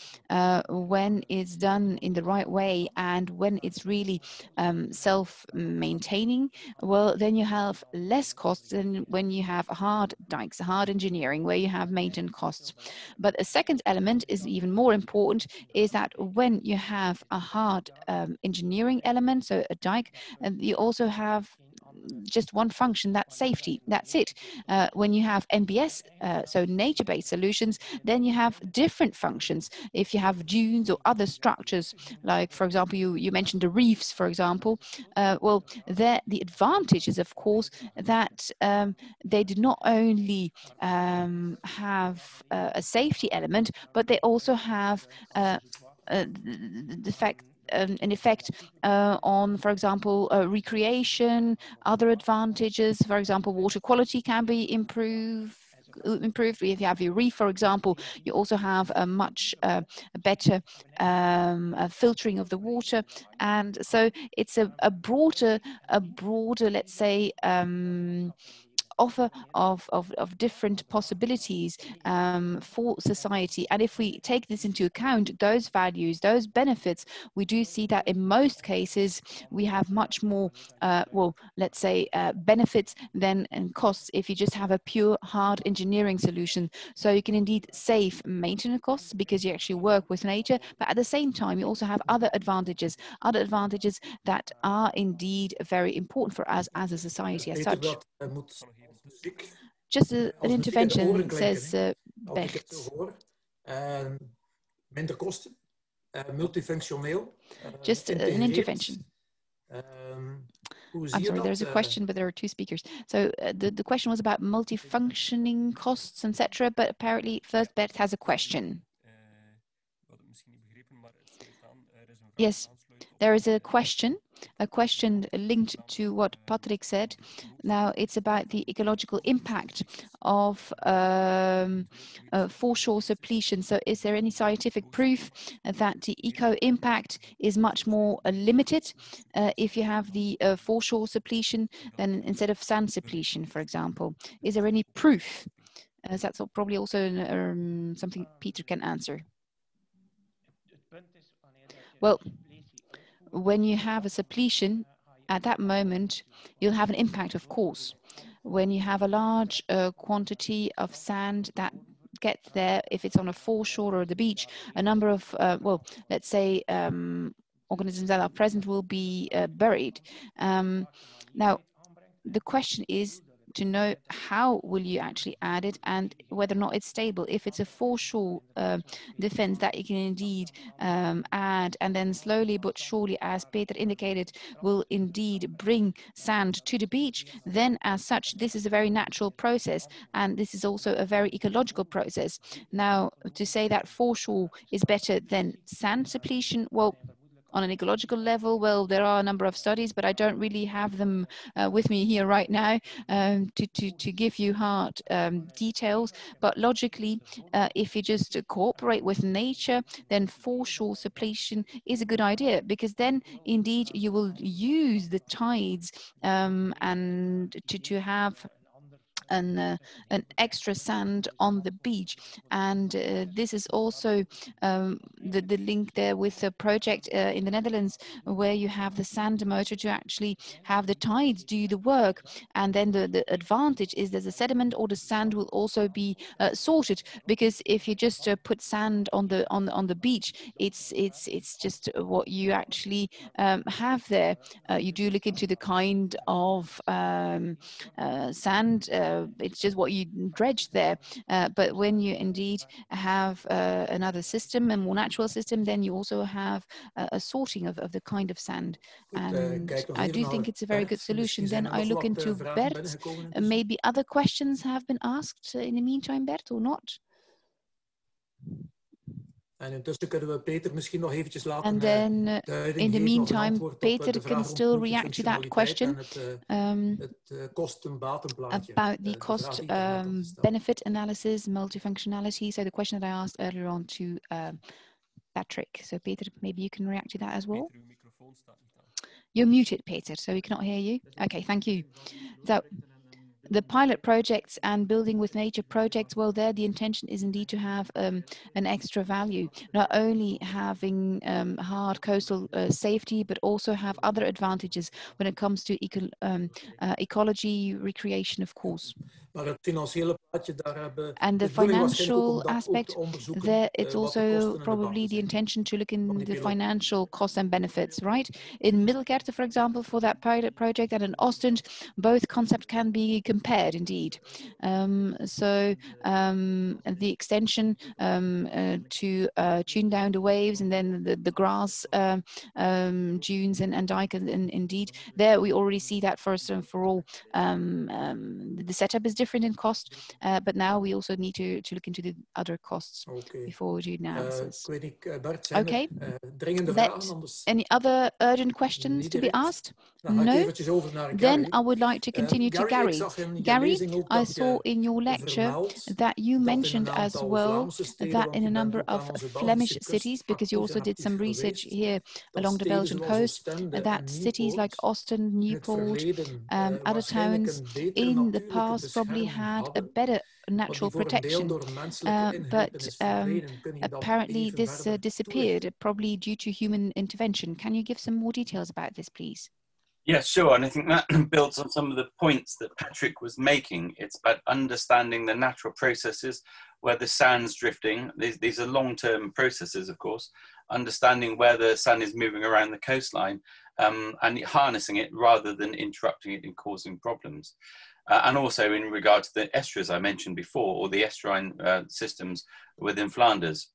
when it's done in the right way and when it's really self-maintaining, well, then you have less costs than when you have hard dikes, hard engineering, where you have maintenance costs. But a second element is even more important, is that when you have a hard engineering element, so a dike, you also have just one function, that's safety. That's it. When you have NBS, so nature-based solutions, then you have different functions. If you have dunes or other structures, like, for example, you mentioned the reefs, for example, well, there the advantage is, of course, that they do not only have a safety element, but they also have the fact an effect on, for example, recreation, other advantages. For example, water quality can be improved, improved. If you have your reef, for example, you also have a much better filtering of the water. And so it's a broader, let's say, offer of different possibilities for society. And if we take this into account, those values, those benefits, we do see that in most cases we have much more, well, let's say benefits than costs if you just have a pure hard engineering solution. So you can indeed save maintenance costs because you actually work with nature, but at the same time you also have other advantages that are indeed very important for us as a society as such. Just an intervention, says Bert. Minder kosten, multifunctioneel. Just an intervention. I'm sorry, there's a question, but there are two speakers. So the question was about multifunctioning costs, etc. But apparently, first Bert has a question. Yes, there is a question linked to what Patrick said. Now, it's about the ecological impact of foreshore suppletion. So is there any scientific proof that the eco-impact is much more limited if you have the foreshore suppletion than instead of sand suppletion, for example? Is there any proof? That's probably also something Peter can answer. Well, when you have a suppletion, at that moment, you'll have an impact, of course. When you have a large quantity of sand that gets there, if it's on a foreshore or the beach, a number of, well, let's say, organisms that are present will be buried. Now, the question is to know how will you actually add it and whether or not it's stable. If it's a foreshore defense that you can indeed add, and then slowly but surely, as Peter indicated, will indeed bring sand to the beach, then as such, this is a very natural process, and this is also a very ecological process. Now, to say that foreshore is better than sand suppletion, well, on an ecological level, well, there are a number of studies, but I don't really have them with me here right now to give you hard details. But logically, if you just cooperate with nature, then foreshore suppletion is a good idea, because then indeed you will use the tides and to have an extra sand on the beach. And this is also the link there with a project in the Netherlands where you have the sand motor to actually have the tides do the work, and then the advantage is that the sediment or the sand will also be sorted, because if you just put sand on the beach, it's just what you actually have there. You do look into the kind of sand, it's just what you dredge there. But when you indeed have another system, a more natural system, then you also have a sorting of the kind of sand. And I do think it's a very good solution. Then I look into Bert. Maybe other questions have been asked in the meantime, Bert, or not? En intussen kunnen we Peter misschien nog eventjes laten and then in the meantime, Peter can still react to that question about the cost benefit analysis, multifunctionality. So the question that I asked earlier on to Patrick. So Peter, maybe you can react to that as well. You're muted, Peter, so we cannot hear you. Okay, thank you. So the pilot projects and building with nature projects, well, there the intention is indeed to have an extra value, not only having hard coastal safety, but also have other advantages when it comes to ecology, recreation, of course. And the financial aspect, there it's also probably the intention to look in the financial costs and benefits, right? In Middelkerte, for example, for that pilot project, and in Ostend, both concepts can be compared indeed. So the extension to tune down the waves, and then the grass dunes and dike, and indeed there we already see that first and for all the setup is different. different in cost, but now we also need to look into the other costs before we do analysis. Okay. Any other urgent questions to be asked? No? Then I would like to continue to Gary. Gary, I saw in your lecture that you mentioned as well that in a number of Flemish cities, because you also did some research here along the Belgian coast, that cities like Ostend, Newport, other towns in the past probably had a better natural protection, but apparently this disappeared, probably due to human intervention. Can you give some more details about this, please? Yeah, sure. And I think that builds on some of the points that Patrick was making. It's about understanding the natural processes where the sand's drifting. These are long-term processes, of course. Understanding where the sand is moving around the coastline and harnessing it rather than interrupting it and causing problems. And also in regard to the estuaries I mentioned before, or the estuarine systems within Flanders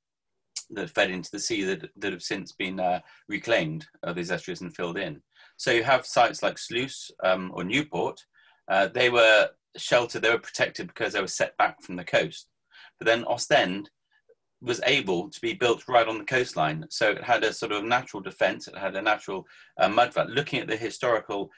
that fed into the sea that have since been reclaimed, these estuaries, and filled in. So you have sites like Sluis or Newport. They were sheltered, they were protected because they were set back from the coast. But then Ostend was able to be built right on the coastline. So it had a sort of natural defense, it had a natural mud flat. Looking at the historical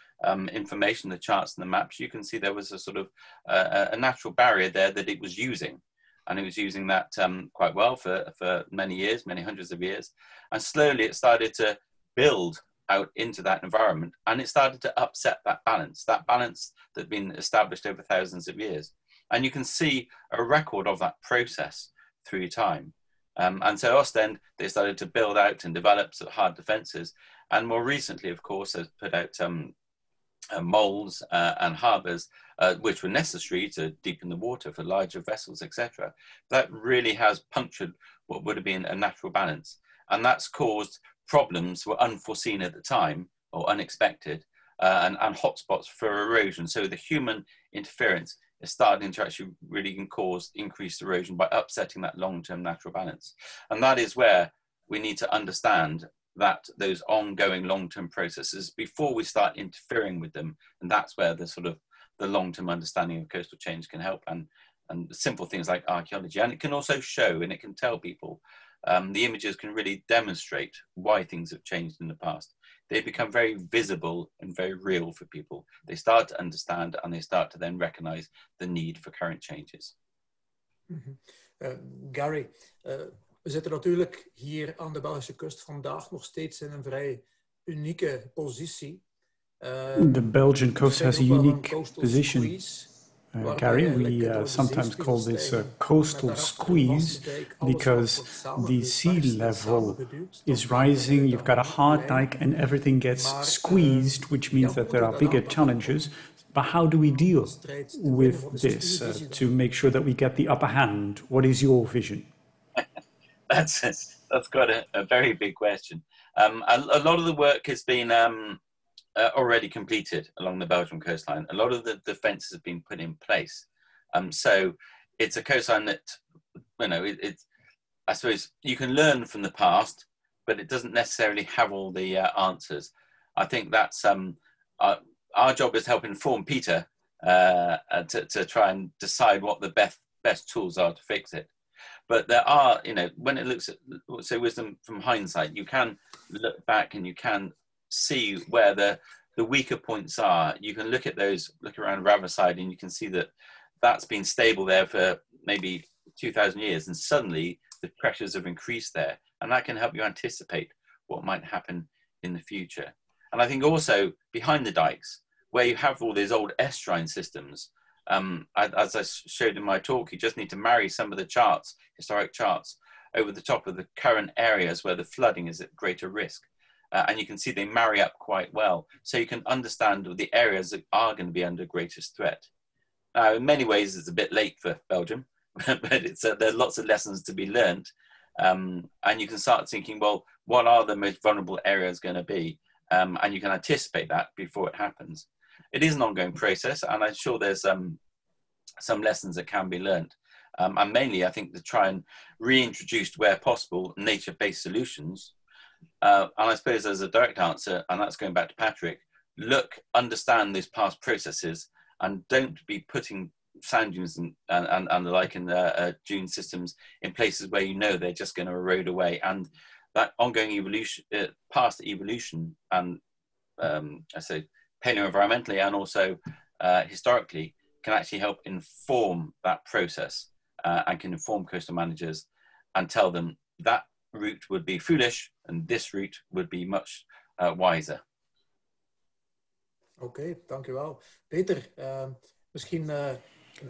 information, the charts and the maps, you can see there was a sort of a natural barrier there that it was using. And it was using that quite well for many years, many hundreds of years. And slowly it started to build out into that environment, and it started to upset that balance that had been established over thousands of years. And you can see a record of that process through time. And so Ostend, they started to build out and develop sort of hard defenses. And more recently, of course, has put out moles and harbours, which were necessary to deepen the water for larger vessels, etc. That really has punctured what would have been a natural balance. And that's caused problems were unforeseen at the time or unexpected, and hotspots for erosion. So the human interference is starting to actually really cause increased erosion by upsetting that long-term natural balance. And that is where we need to understand that those ongoing long-term processes before we start interfering with them. And that's where the sort of the long-term understanding of coastal change can help, and simple things like archaeology. And it can also show, and it can tell people, the images can really demonstrate why things have changed in the past. They become very visible and very real for people. They start to understand, and they start to then recognize the need for current changes. Gary, we zitten natuurlijk hier aan de Belgische kust vandaag nog steeds in een vrij unieke positie. The Belgian coast has a unique position. Gary, we sometimes call this a coastal squeeze because the sea level is rising, you've got a hard dike and everything gets squeezed, which means that there are bigger challenges. But how do we deal with this to make sure that we get the upper hand? What is your vision? That's quite a very big question. A lot of the work has been already completed along the Belgian coastline. A lot of the defences have been put in place. So it's a coastline that, you know, I suppose you can learn from the past, but it doesn't necessarily have all the answers. I think that's our job is to help inform Peter to try and decide what the best tools are to fix it. But there are, you know, when it looks at, so wisdom from hindsight, you can look back and you can see where the weaker points are. You can look at those, look around Raverside, and you can see that that's been stable there for maybe 2,000 years, and suddenly the pressures have increased there, and that can help you anticipate what might happen in the future. And I think also behind the dikes, where you have all these old estuarine systems, as I showed in my talk, you just need to marry some of the charts, historic charts, over the top of the current areas where the flooding is at greater risk. And you can see they marry up quite well. So you can understand the areas that are going to be under greatest threat. Now, in many ways, it's a bit late for Belgium, but there's lots of lessons to be learned. And you can start thinking, well, what are the most vulnerable areas going to be? And you can anticipate that before it happens. It is an ongoing process, and I'm sure there's some lessons that can be learned. And mainly, I think, to try and reintroduce, where possible, nature-based solutions. And I suppose there's a direct answer, and that's going back to Patrick. Look, understand these past processes, and don't be putting sand dunes and the like, and dune systems in places where you know they're just going to erode away, and that ongoing evolution, past evolution, and I say paleoenvironmentally and also historically, can actually help inform that process and can inform coastal managers and tell them that route would be foolish and this route would be much wiser. Oké, dankjewel. Peter, misschien een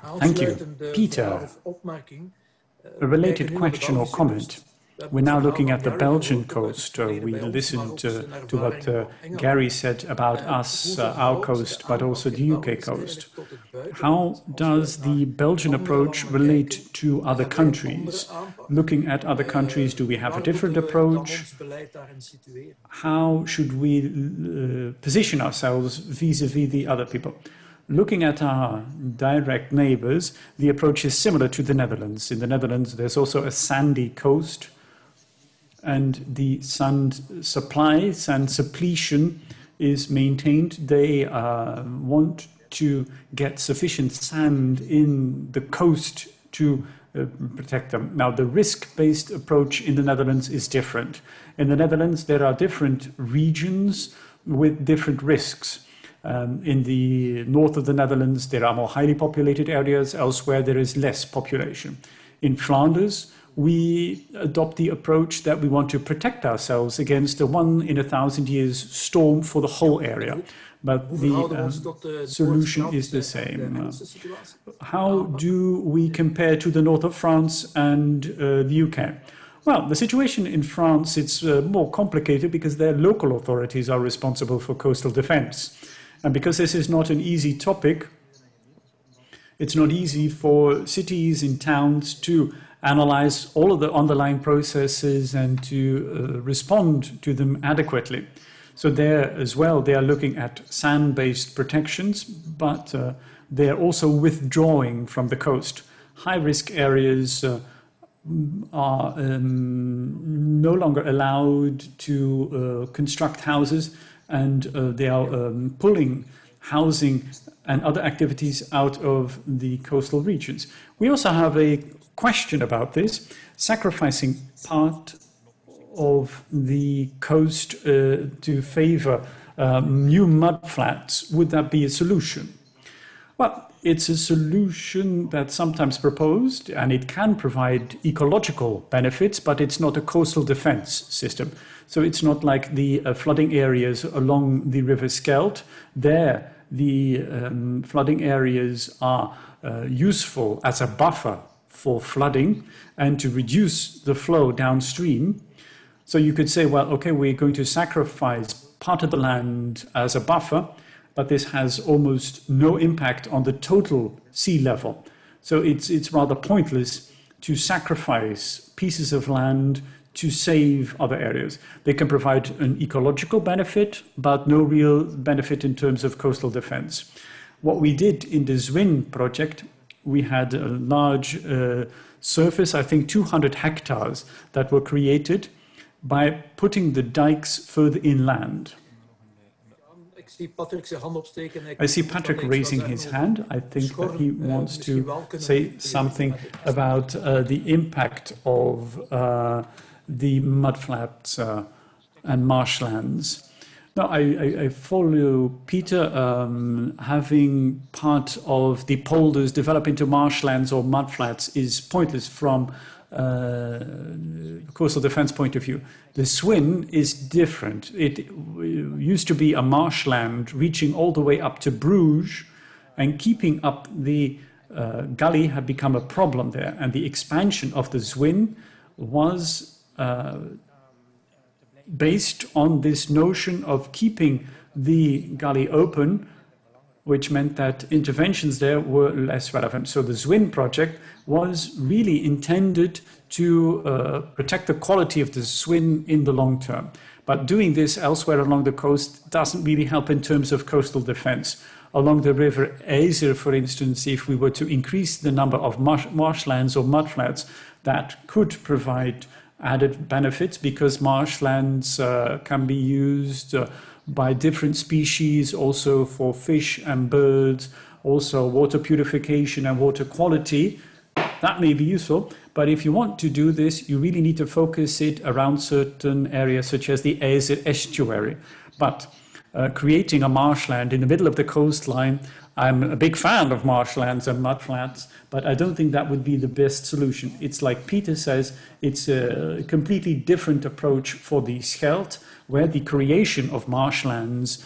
aansluitende vraag of opmerking. A related question or comment. We're now looking at the Belgian coast. We listened to what Gary said about us, our coast, but also the UK coast. How does the Belgian approach relate to other countries? Looking at other countries, do we have a different approach? How should we position ourselves vis-à-vis the other people? Looking at our direct neighbors, the approach is similar to the Netherlands. In the Netherlands, there's also a sandy coast, and the sand supply, sand suppletion is maintained. They want to get sufficient sand in the coast to protect them. Now, the risk-based approach in the Netherlands is different. In the Netherlands, there are different regions with different risks. In the north of the Netherlands, there are more highly populated areas. Elsewhere, there is less population. In Flanders, we adopt the approach that we want to protect ourselves against a 1 in 1,000 years storm for the whole area. But the solution is the same. How do we compare to the north of France and the UK? Well, the situation in France, it's more complicated because their local authorities are responsible for coastal defense. And because this is not an easy topic, it's not easy for cities and towns to analyze all of the underlying processes and to respond to them adequately. So there as well, they are looking at sand-based protections, but they're also withdrawing from the coast. High-risk areas are no longer allowed to construct houses, and they are pulling housing and other activities out of the coastal regions. We also have a question about this, sacrificing part of the coast to favor new mudflats. Would that be a solution? Well, it's a solution that's sometimes proposed, and it can provide ecological benefits, but it's not a coastal defense system. So it's not like the flooding areas along the River Scheldt. There, the flooding areas are useful as a buffer for flooding and to reduce the flow downstream. So you could say, well, okay, we're going to sacrifice part of the land as a buffer, but this has almost no impact on the total sea level. So it's rather pointless to sacrifice pieces of land to save other areas. They can provide an ecological benefit, but no real benefit in terms of coastal defense. What we did in the Zwin project, we had a large surface, I think 200 hectares, that were created by putting the dikes further inland. I see Patrick raising his hand. I think that he wants to say something about the impact of the mudflats and marshlands. No, I follow Peter. Having part of the polders develop into marshlands or mudflats is pointless from coastal defense point of view. The Zwin is different. It used to be a marshland reaching all the way up to Bruges, and keeping up the gully had become a problem there. And the expansion of the Zwin was based on this notion of keeping the gully open, which meant that interventions there were less relevant. So the Zwin project was really intended to protect the quality of the Zwin in the long term. But doing this elsewhere along the coast doesn't really help in terms of coastal defense. Along the river Ezer, for instance, if we were to increase the number of marshlands or mudflats, that could provide added benefits, because marshlands can be used by different species, also for fish and birds, also water purification and water quality, that may be useful. But if you want to do this, you really need to focus it around certain areas such as the Aise estuary. But creating a marshland in the middle of the coastline, I'm a big fan of marshlands and mudflats, but I don't think that would be the best solution. It's like Peter says, it's a completely different approach for the Scheldt, where the creation of marshlands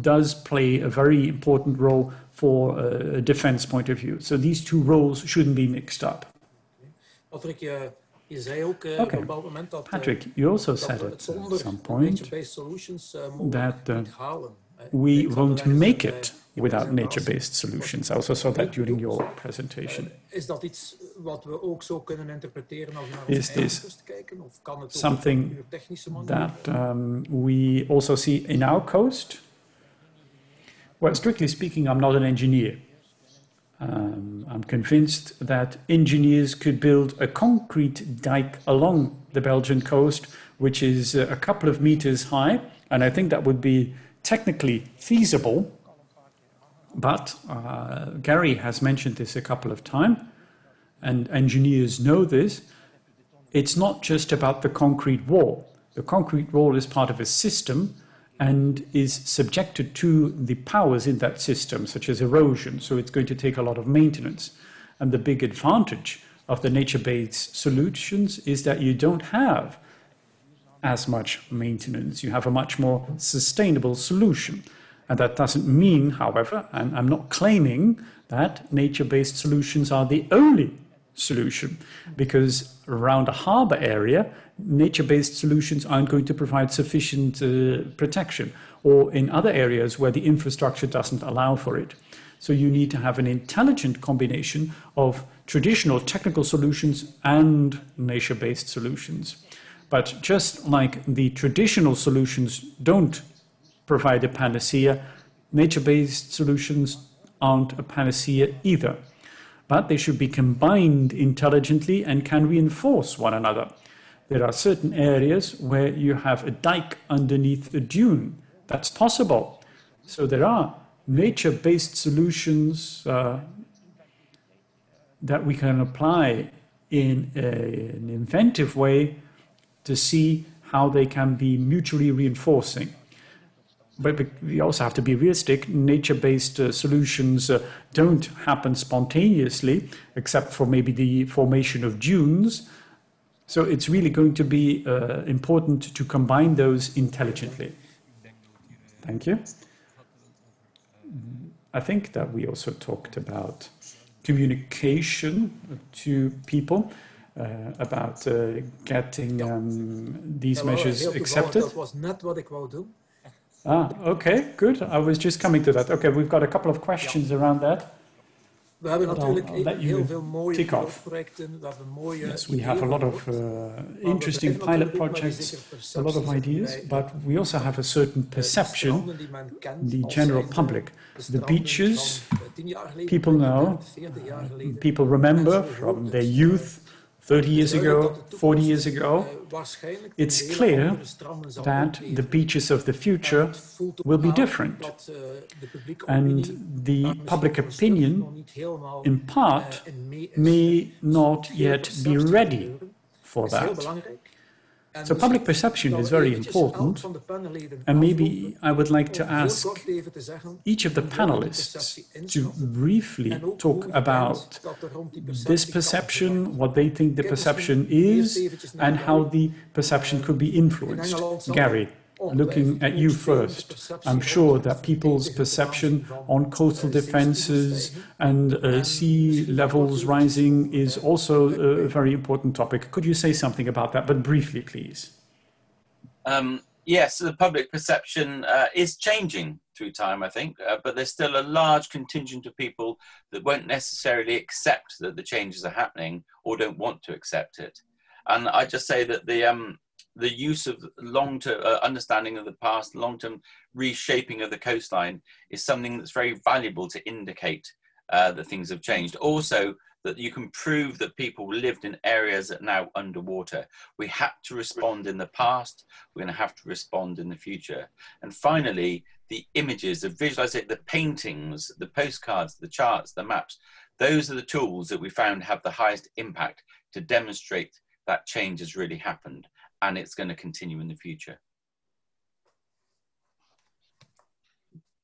does play a very important role for a defense point of view. So these two roles shouldn't be mixed up. Patrick, je zei ook op een bepaald moment dat, Patrick, you also said at some point that we won't make it without nature-based solutions. I also saw that during your presentation. Is dat iets wat we ook zo kunnen interpreteren als we naar onze eigen kust kijken? Of kan het ook op een technische manier? That we also see in our coast? Well, strictly speaking, I'm not an engineer. I'm convinced that engineers could build a concrete dike along the Belgian coast, which is a couple of meters high, and I think that would be technically feasible. But Gary has mentioned this a couple of times, and engineers know this. It's not just about the concrete wall. The concrete wall is part of a system and is subjected to the powers in that system, such as erosion, so it's going to take a lot of maintenance. And the big advantage of the nature-based solutions is that you don't have as much maintenance. You have a much more sustainable solution. And that doesn't mean, however, and I'm not claiming that nature-based solutions are the only solution, because around a harbor area, nature-based solutions aren't going to provide sufficient protection, or in other areas where the infrastructure doesn't allow for it. So you need to have an intelligent combination of traditional technical solutions and nature-based solutions. But just like the traditional solutions don't provide a panacea, nature-based solutions aren't a panacea either. But they should be combined intelligently and can reinforce one another. There are certain areas where you have a dike underneath a dune. That's possible. So there are nature-based solutions that we can apply in an inventive way to see how they can be mutually reinforcing. But we also have to be realistic. Nature-based solutions don't happen spontaneously, except for maybe the formation of dunes. So it's really going to be important to combine those intelligently. Thank you. I think that we also talked about communication to people, about getting these measures accepted. Dat was net wat ik wou doen. Ah, okay, good. I was just coming to that. Okay, we've got a couple of questions around that. We hebben natuurlijk heel veel mooie projecten. Yes, we have a lot of interesting pilot projects, a lot of ideas, but we also have a certain perception, the general public. The beaches, people know, people remember from their youth, 30 years ago, 40 years ago. It's clear that the beaches of the future will be different. And the public opinion, in part, may not yet be ready for that. So public perception is very important, and maybe I would like to ask each of the panelists to briefly talk about this perception, what they think the perception is, and how the perception could be influenced. Gary, looking at you first, I'm sure that people's perception on coastal defenses and sea levels rising is also a very important topic. Could you say something about that, but briefly, please? Yes, the public perception is changing through time, I think, but there's still a large contingent of people that won't necessarily accept that the changes are happening or don't want to accept it. And I just say that the use of long-term understanding of the past, long-term reshaping of the coastline is something that's very valuable to indicate that things have changed. Also, that you can prove that people lived in areas that are now underwater. We had to respond in the past, we're going to have to respond in the future. And finally, the images, the visualization, the paintings, the postcards, the charts, the maps, those are the tools that we found have the highest impact to demonstrate that change has really happened, and it's going to continue in the future.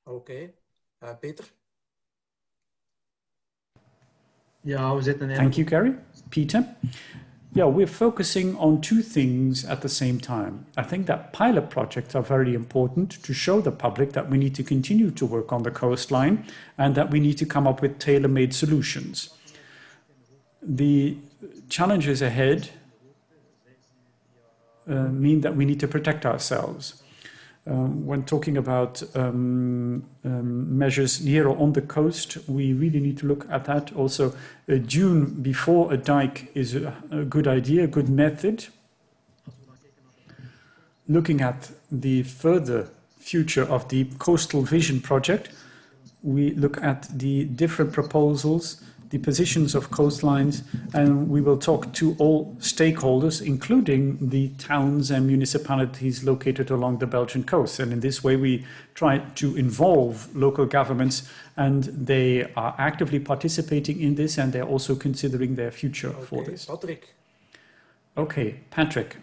Okay, Peter? Thank you, Gary. Peter? Yeah, we're focusing on two things at the same time. I think that pilot projects are very important to show the public that we need to continue to work on the coastline and that we need to come up with tailor-made solutions. The challenges ahead mean that we need to protect ourselves. When talking about measures near or on the coast, we really need to look at that. Also, a dune before a dike is a good idea, a good method. Looking at the further future of the Coastal Vision project, we look at the different proposals, the positions of coastlines, and we will talk to all stakeholders, including the towns and municipalities located along the Belgian coast. And in this way, we try to involve local governments, and they are actively participating in this, and they're also considering their future for this. Patrick. Okay, Patrick.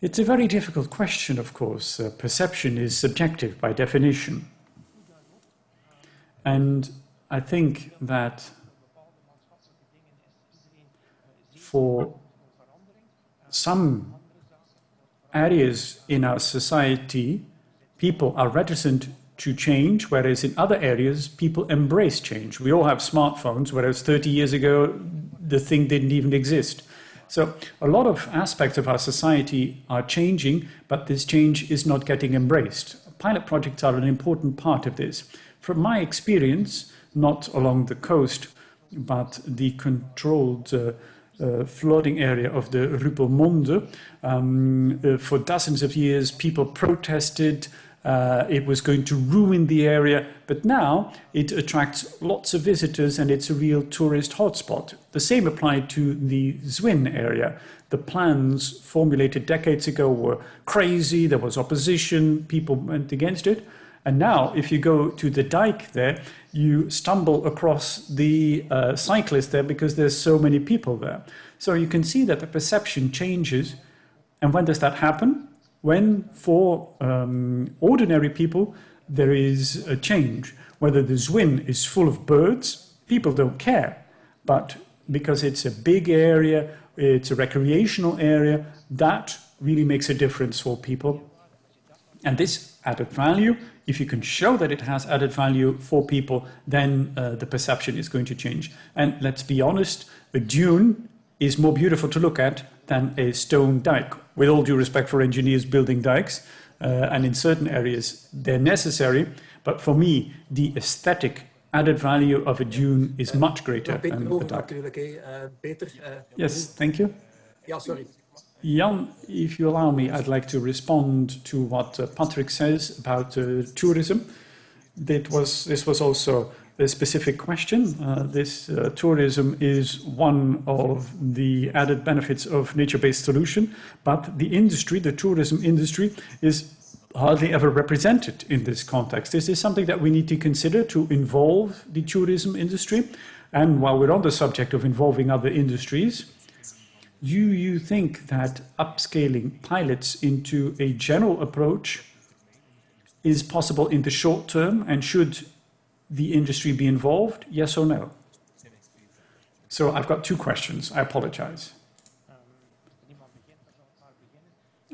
It's a very difficult question, of course. Perception is subjective by definition. And I think that for some areas in our society, people are reticent to change, whereas in other areas, people embrace change. We all have smartphones, whereas 30 years ago, the thing didn't even exist. So a lot of aspects of our society are changing, but this change is not getting embraced. Pilot projects are an important part of this. From my experience, not along the coast, but the controlled flooding area of the Ruppelmonde, for dozens of years, people protested. It was going to ruin the area, but now it attracts lots of visitors and it's a real tourist hotspot. The same applied to the Zwin area. The plans formulated decades ago were crazy, there was opposition, people went against it. And now, if you go to the dike there, you stumble across the cyclists there because there's so many people there. So you can see that the perception changes. And when does that happen? When, for ordinary people, there is a change. Whether the Zwin is full of birds, people don't care. But because it's a big area, it's a recreational area, that really makes a difference for people. And this added value, if you can show that it has added value for people, then the perception is going to change. And let's be honest, a dune is more beautiful to look at than a stone dike. With all due respect for engineers building dikes, and in certain areas they're necessary, but for me, the aesthetic added value of a dune is much greater than a dike. Yes, thank you. Yeah, sorry. Jan, if you allow me, I'd like to respond to what Patrick says about tourism. This was also a specific question. Tourism is one of the added benefits of nature-based solution, but the industry, the tourism industry, is hardly ever represented in this context. This is something that we need to consider to involve the tourism industry. And while we're on the subject of involving other industries, do you think that upscaling pilots into a general approach is possible in the short term, and should the industry be involved? Yes or no? So I've got two questions. I apologize.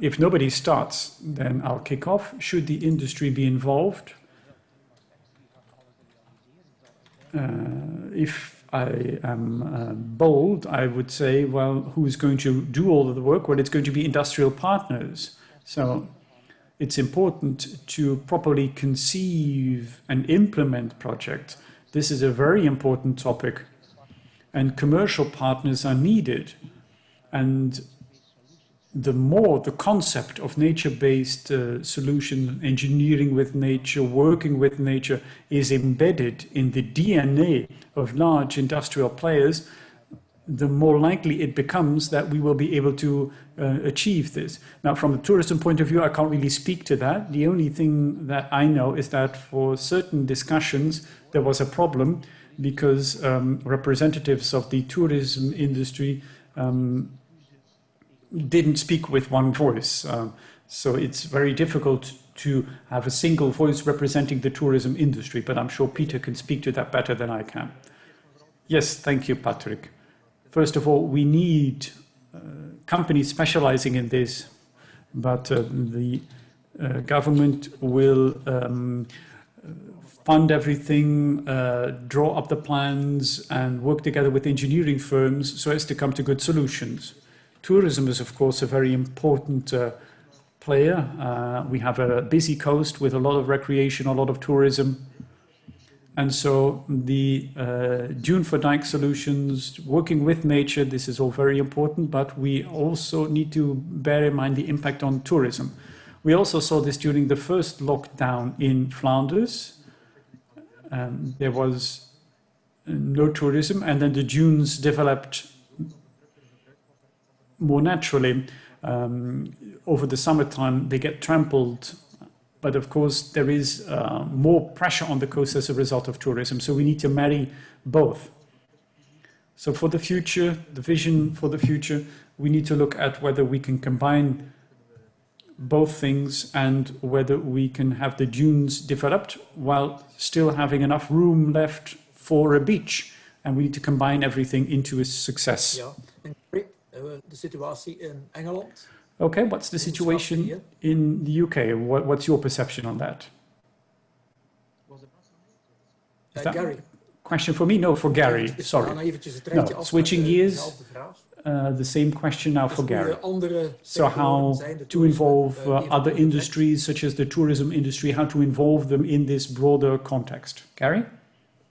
If nobody starts, then I'll kick off. Should the industry be involved? If I am bold, I would say, well, who's going to do all of the work? Well, it's going to be industrial partners. So it's important to properly conceive and implement projects. This is a very important topic, and commercial partners are needed. And the more the concept of nature-based solution, engineering with nature, working with nature is embedded in the DNA of large industrial players, the more likely it becomes that we will be able to achieve this. Now, from a tourism point of view, I can't really speak to that. The only thing that I know is that for certain discussions, there was a problem because representatives of the tourism industry didn't speak with one voice. So it's very difficult to have a single voice representing the tourism industry, but I'm sure Peter can speak to that better than I can. Yes, thank you, Patrick. First of all, we need companies specializing in this, but the government will fund everything, draw up the plans, and work together with engineering firms so as to come to good solutions. Tourism is, of course, a very important player. We have a busy coast with a lot of recreation, a lot of tourism. And so the Dune for Dike solutions, working with nature, this is all very important, but we also need to bear in mind the impact on tourism. We also saw this during the first lockdown in Flanders. There was no tourism, and then the dunes developed more naturally. Over the summertime, they get trampled. But of course, there is more pressure on the coast as a result of tourism. So we need to marry both. So for the future, the vision for the future, we need to look at whether we can combine both things and whether we can have the dunes developed while still having enough room left for a beach. And we need to combine everything into a success. Ja, en de situatie in Engeland. Okay, what's the situation in the UK? What's your perception on that? Is that Gary. Question for me? No, for Gary. Sorry. No, switching gears. The same question now for Gary. So how to involve other industries such as the tourism industry, how to involve them in this broader context. Gary?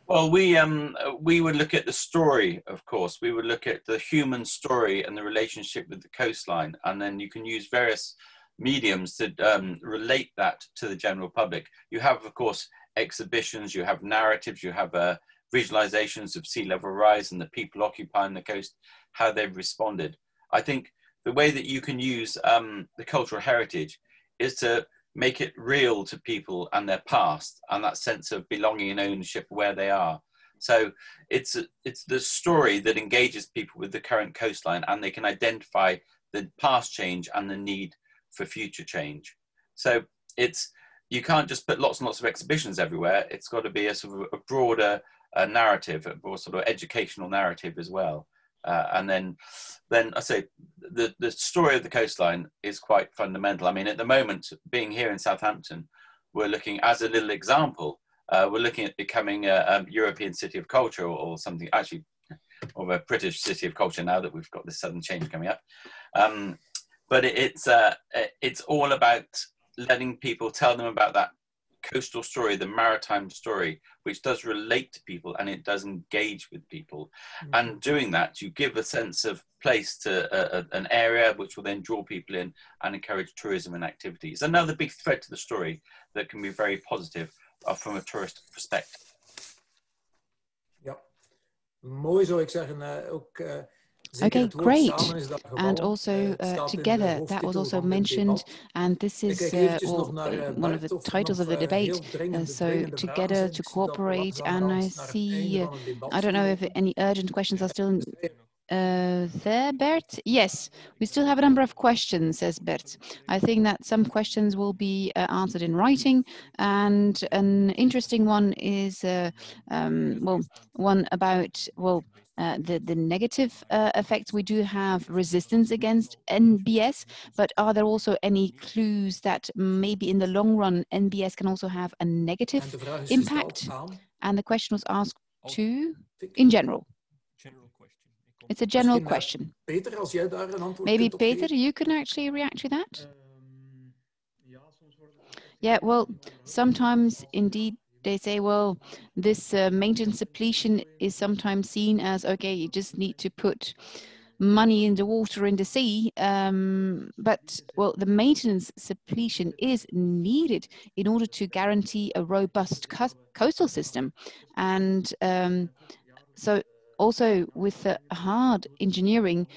Well, we would look at the story, of course. We would look at the human story and the relationship with the coastline. And then you can use various mediums to relate that to the general public. You have, of course, exhibitions, you have narratives, you have visualizations of sea level rise and the people occupying the coast, how they've responded. I think the way that you can use the cultural heritage is to make it real to people and their past and that sense of belonging and ownership where they are. So it's the story that engages people with the current coastline, and they can identify the past change and the need for future change. So you can't just put lots and lots of exhibitions everywhere. It's got to be a sort of a broader narrative, a more sort of educational narrative as well. And then I say the story of the coastline is quite fundamental. I mean, at the moment, being here in Southampton, we're looking, as a little example, we're looking at becoming a European city of culture or something, actually, or a British city of culture now that we've got this sudden change coming up. But it's all about letting people, tell them about that coastal story, the maritime story, which does relate to people and it does engage with people. Mm-hmm. And doing that, you give a sense of place to an area which will then draw people in and encourage tourism and activity. It's another big thread to the story that can be very positive from a tourist perspective. Ja, mooi zou ik zeggen ook. Okay, great. And also together, that was also mentioned, and this is one of the titles of the debate. So together to cooperate, and I see, I don't know if any urgent questions are still there, Bert? Yes, we still have a number of questions, says Bert. I think that some questions will be answered in writing, and an interesting one is, one about, the negative effects. We do have resistance against NBS, but are there also any clues that maybe in the long run NBS can also have a negative impact? And the question was asked to, in general. It's a general question. Maybe Peter, you can actually react to that? Yeah, well, sometimes indeed they say, well, this maintenance depletion is sometimes seen as, okay, you just need to put money in the water in the sea, but well, the maintenance suppletion is needed in order to guarantee a robust coastal system. And so also with hard engineering,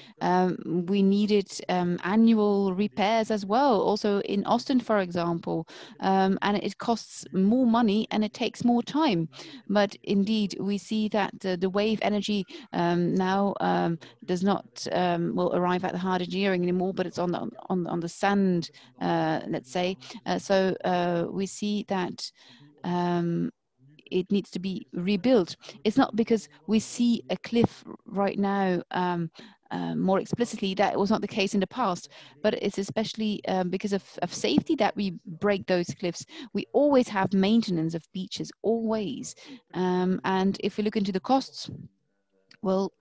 we needed annual repairs as well, also in Austin, for example, and it costs more money and it takes more time. But indeed, we see that the wave energy now does not will arrive at the hard engineering anymore, but it's on the sand, let's say. So we see that it needs to be rebuilt. It's not because we see a cliff right now more explicitly that it was not the case in the past, but it's especially because of safety that we break those cliffs. We always have maintenance of beaches, always. And if we look into the costs, well,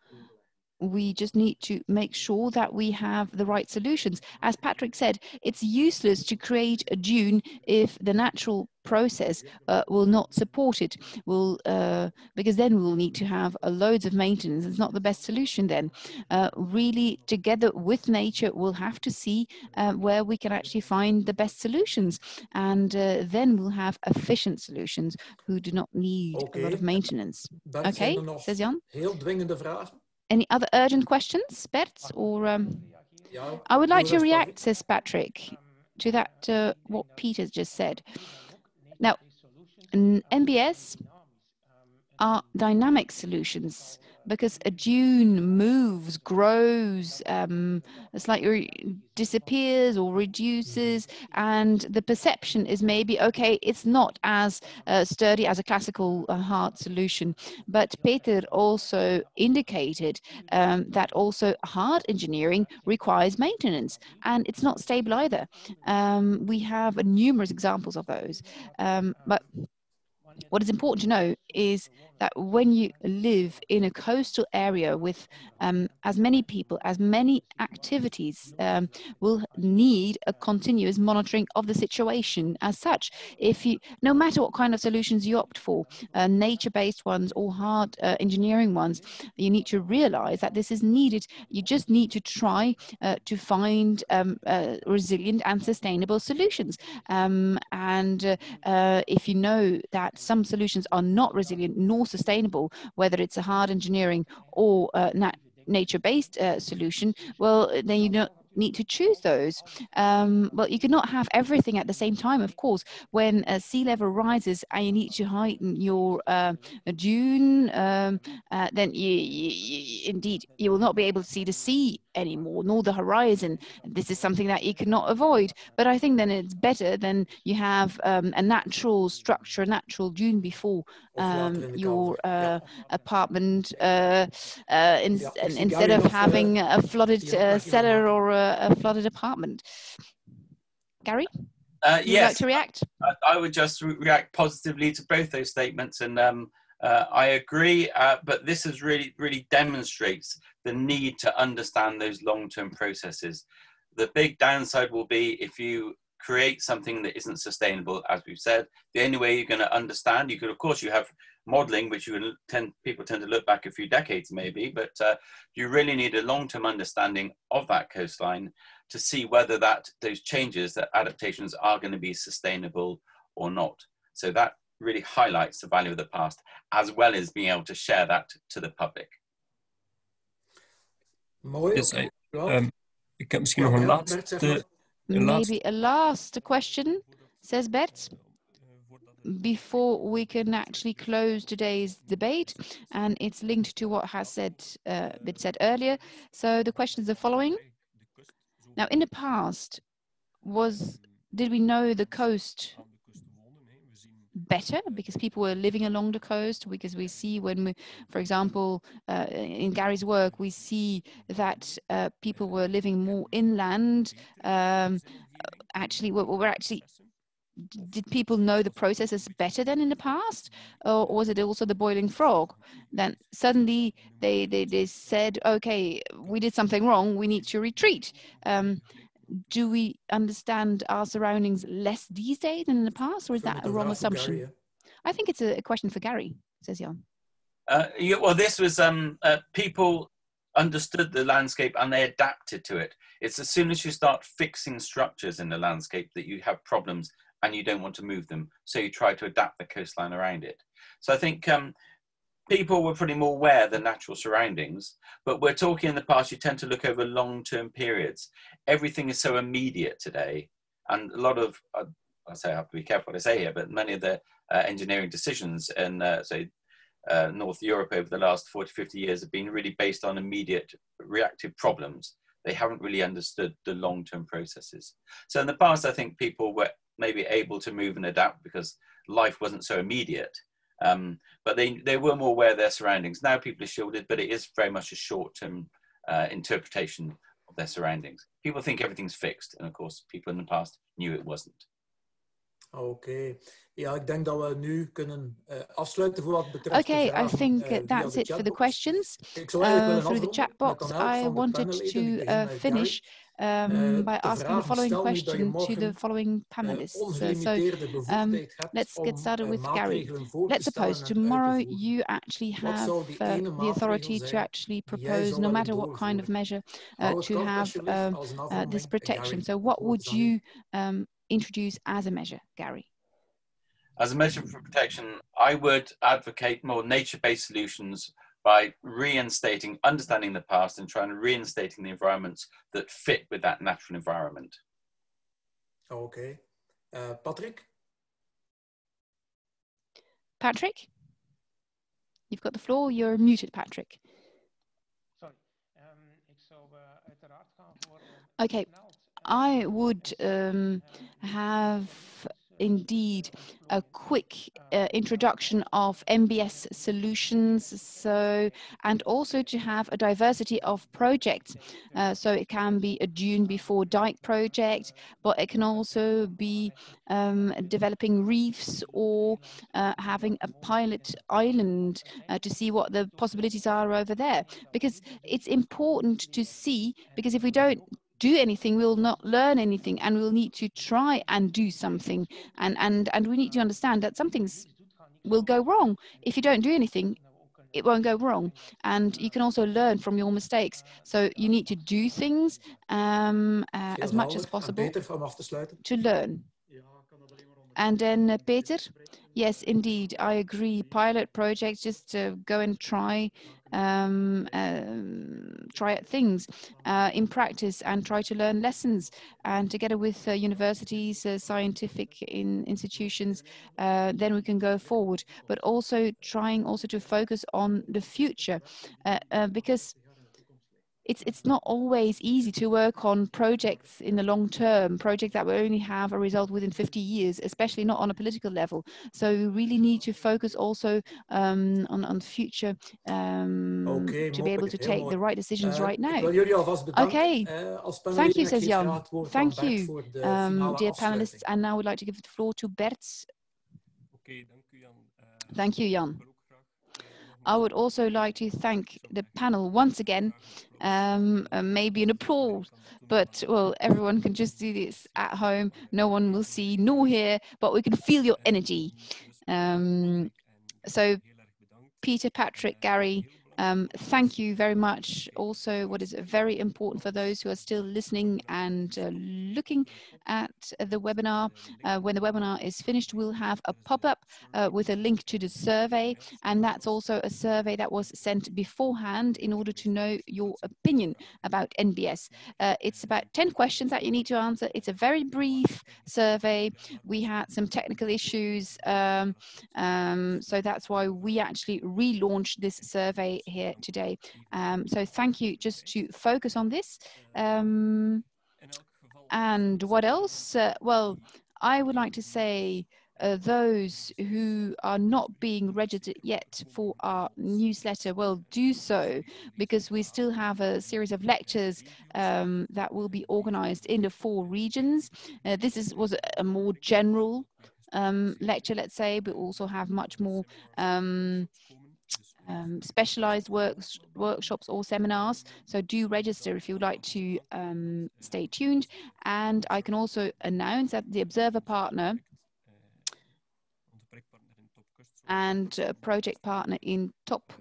we just need to make sure that we have the right solutions. As Patrick said, it's useless to create a dune if the natural process will not support it. Because then we'll need to have loads of maintenance. It's not the best solution then. Really, together with nature, we'll have to see where we can actually find the best solutions. And then we'll have efficient solutions who do not need a lot of maintenance. Okay, says Jan. Heel dwingende vragen? Any other urgent questions, Bert? Or I would like to react, says Patrick, to that what Peter's just said. Now, MBS are dynamic solutions because a dune moves, grows, slightly disappears or reduces, and the perception is maybe, okay, it's not as sturdy as a classical hard solution. But Peter also indicated that also hard engineering requires maintenance, and it's not stable either. We have numerous examples of those. But what is important to know is that when you live in a coastal area with as many people, as many activities, will need a continuous monitoring of the situation as such. If you, no matter what kind of solutions you opt for, nature-based ones or hard engineering ones, you need to realize that this is needed. You just need to try to find resilient and sustainable solutions. If you know that some solutions are not resilient nor sustainable, whether it's a hard engineering or nature-based solution, well, then you don't need to choose those. Well, you cannot have everything at the same time, of course. When sea level rises and you need to heighten your dune, then indeed you will not be able to see the sea anymore, nor the horizon. This is something that you cannot avoid. But I think then it's better than you have a natural structure, a natural dune before your apartment instead of having a flooded cellar or a flooded apartment. Gary? Would you like to react? I would just react positively to both those statements, and I agree, but this is really demonstrates the need to understand those long-term processes. The big downside will be if you create something that isn't sustainable, as we've said. The only way you're going to understand, you could, of course, you have modeling, which people tend to look back a few decades maybe, but you really need a long-term understanding of that coastline to see whether those changes, that adaptations are going to be sustainable or not. So that really highlights the value of the past, as well as being able to share that to the public. Mooi. Dus, ik heb misschien nog een laatste... Maybe a last question, says Bert, before we can actually close today's debate, and it's linked to what has been said earlier. So the question is the following. Now, in the past, did we know the coast better because people were living along the coast? Because we see when we, for example, in Gary's work, we see that people were living more inland. Did people know the processes better than in the past, or was it also the boiling frog? Then suddenly they said, okay, we did something wrong, we need to retreat. Do we understand our surroundings less these days than in the past, or is that a wrong assumption? Gary, I think it's a question for Gary, says Jan. Yeah, well, this was people understood the landscape and they adapted to it. It's as soon as you start fixing structures in the landscape that you have problems and you don't want to move them. So you try to adapt the coastline around it. So I think people were pretty more aware of the natural surroundings, but we're talking in the past, you tend to look over long-term periods. Everything is so immediate today. And a lot of, I say I have to be careful what I say here, but many of the engineering decisions in, say, North Europe over the last 40, 50 years have been really based on immediate reactive problems. They haven't really understood the long-term processes. So in the past, I think people were maybe able to move and adapt because life wasn't so immediate. But they were more aware of their surroundings. Now people are shielded, but it is very much a short-term interpretation of their surroundings. People think everything's fixed. And of course, people in the past knew it wasn't. Okay. Ja, ik denk dat we nu kunnen afsluiten voor wat betreft Okay, de vragen, I think that's it for the questions. Through the chat box, I wanted to finish by asking the following question to the following panelists. Let's get started with Gary. Let's suppose tomorrow you actually have the authority to actually propose, no matter what kind of measure, to have this protection. So what would you introduce as a measure, Gary? As a measure for protection, I would advocate more nature-based solutions by reinstating, understanding the past and trying to reinstating the environments that fit with that natural environment. Okay. Patrick? Patrick? You've got the floor. You're muted, Patrick. Sorry. Okay. I would have indeed a quick introduction of NBS solutions, and also to have a diversity of projects. So it can be a dune before dike project, but it can also be developing reefs or having a pilot island to see what the possibilities are over there. Because it's important to see, because if we don't do anything, we'll not learn anything, and we'll need to try and do something, and we need to understand that some things will go wrong. If you don't do anything, it won't go wrong, and you can also learn from your mistakes. So you need to do things as much as possible to learn. And then Peter, yes, indeed, I agree. Pilot projects, just go and try out things in practice and try to learn lessons. And together with universities, scientific institutions, then we can go forward. But also trying also to focus on the future, because it's not always easy to work on projects in the long term, projects that will only have a result within 50 years, especially not on a political level. So we really need to focus also on future to be able to take the right decisions right now. Okay, thank you, says Jan. Thank you, dear panelists. And now I would like to give the floor to Bert. Thank you, Jan. I would also like to thank the panel once again, maybe an applause, but well, everyone can just do this at home. No one will see nor hear, but we can feel your energy. So Peter, Patrick, Gary, thank you very much. Also, what is very important for those who are still listening and looking at the webinar, when the webinar is finished, we'll have a pop-up with a link to the survey, and that's also a survey that was sent beforehand in order to know your opinion about NBS. It's about 10 questions that you need to answer. It's a very brief survey. We had some technical issues, so that's why we actually relaunched this survey here today. So thank you, just to focus on this. And what else? Well, I would like to say those who are not being registered yet for our newsletter, well, do so, because we still have a series of lectures that will be organized in the 4 regions. This was a more general lecture, let's say, but also have much more specialized workshops or seminars. So do register if you would like to stay tuned. And I can also announce that the Observer Partner and project partner in top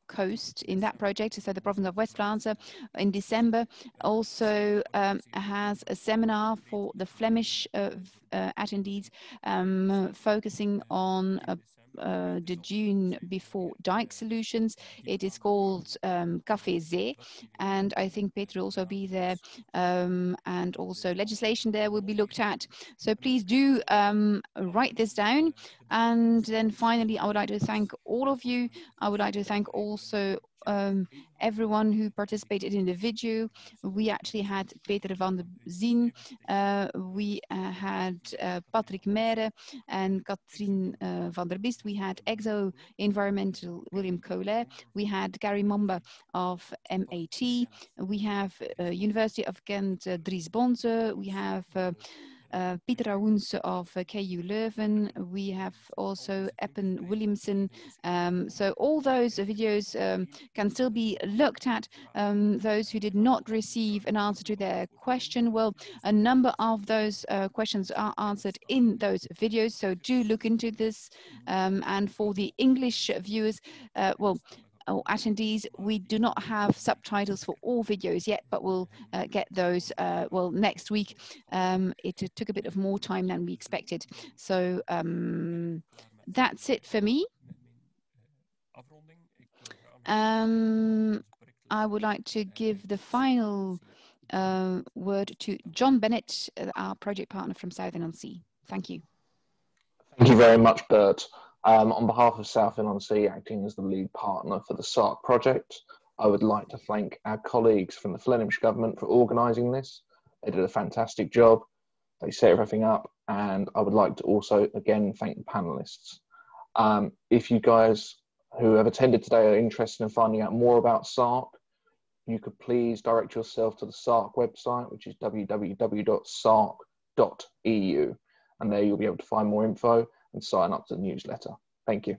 coast in that project, so the province of West Vlaanderen, in December, also has a seminar for the Flemish attendees focusing on the dune before dike solutions. It is called Café Zee, and I think Peter will also be there, and also legislation there will be looked at. So please do write this down. And then finally, I would like to thank all of you. I would like to thank also everyone who participated in the video. We actually had Peter van der Zien, we had Patrick Mere and Katrien van der Bist. We had Exo Environmental William Collet. We had Gary Mamba of MAT. We have University of Ghent Dries Bonze. We have Pieter Aoens of KU Leuven. We have also Eppen Williamson. So all those videos can still be looked at. Those who did not receive an answer to their question, well, a number of those questions are answered in those videos. So do look into this. And for the English viewers, or attendees, we do not have subtitles for all videos yet, but we'll get those well next week. It took a bit of more time than we expected. So that's it for me. I would like to give the final word to John Bennett, our project partner from Southend-on-Sea. Thank you. Thank you very much, Bert. On behalf of Southend-on-Sea, acting as the lead partner for the SARCC project, I would like to thank our colleagues from the Flemish government for organising this. They did a fantastic job. They set everything up, and I would like to also, again, thank the panellists. If you guys who have attended today are interested in finding out more about SARCC, you could please direct yourself to the SARCC website, which is www.sarcc.eu, and there you'll be able to find more info and sign up to the newsletter. Thank you.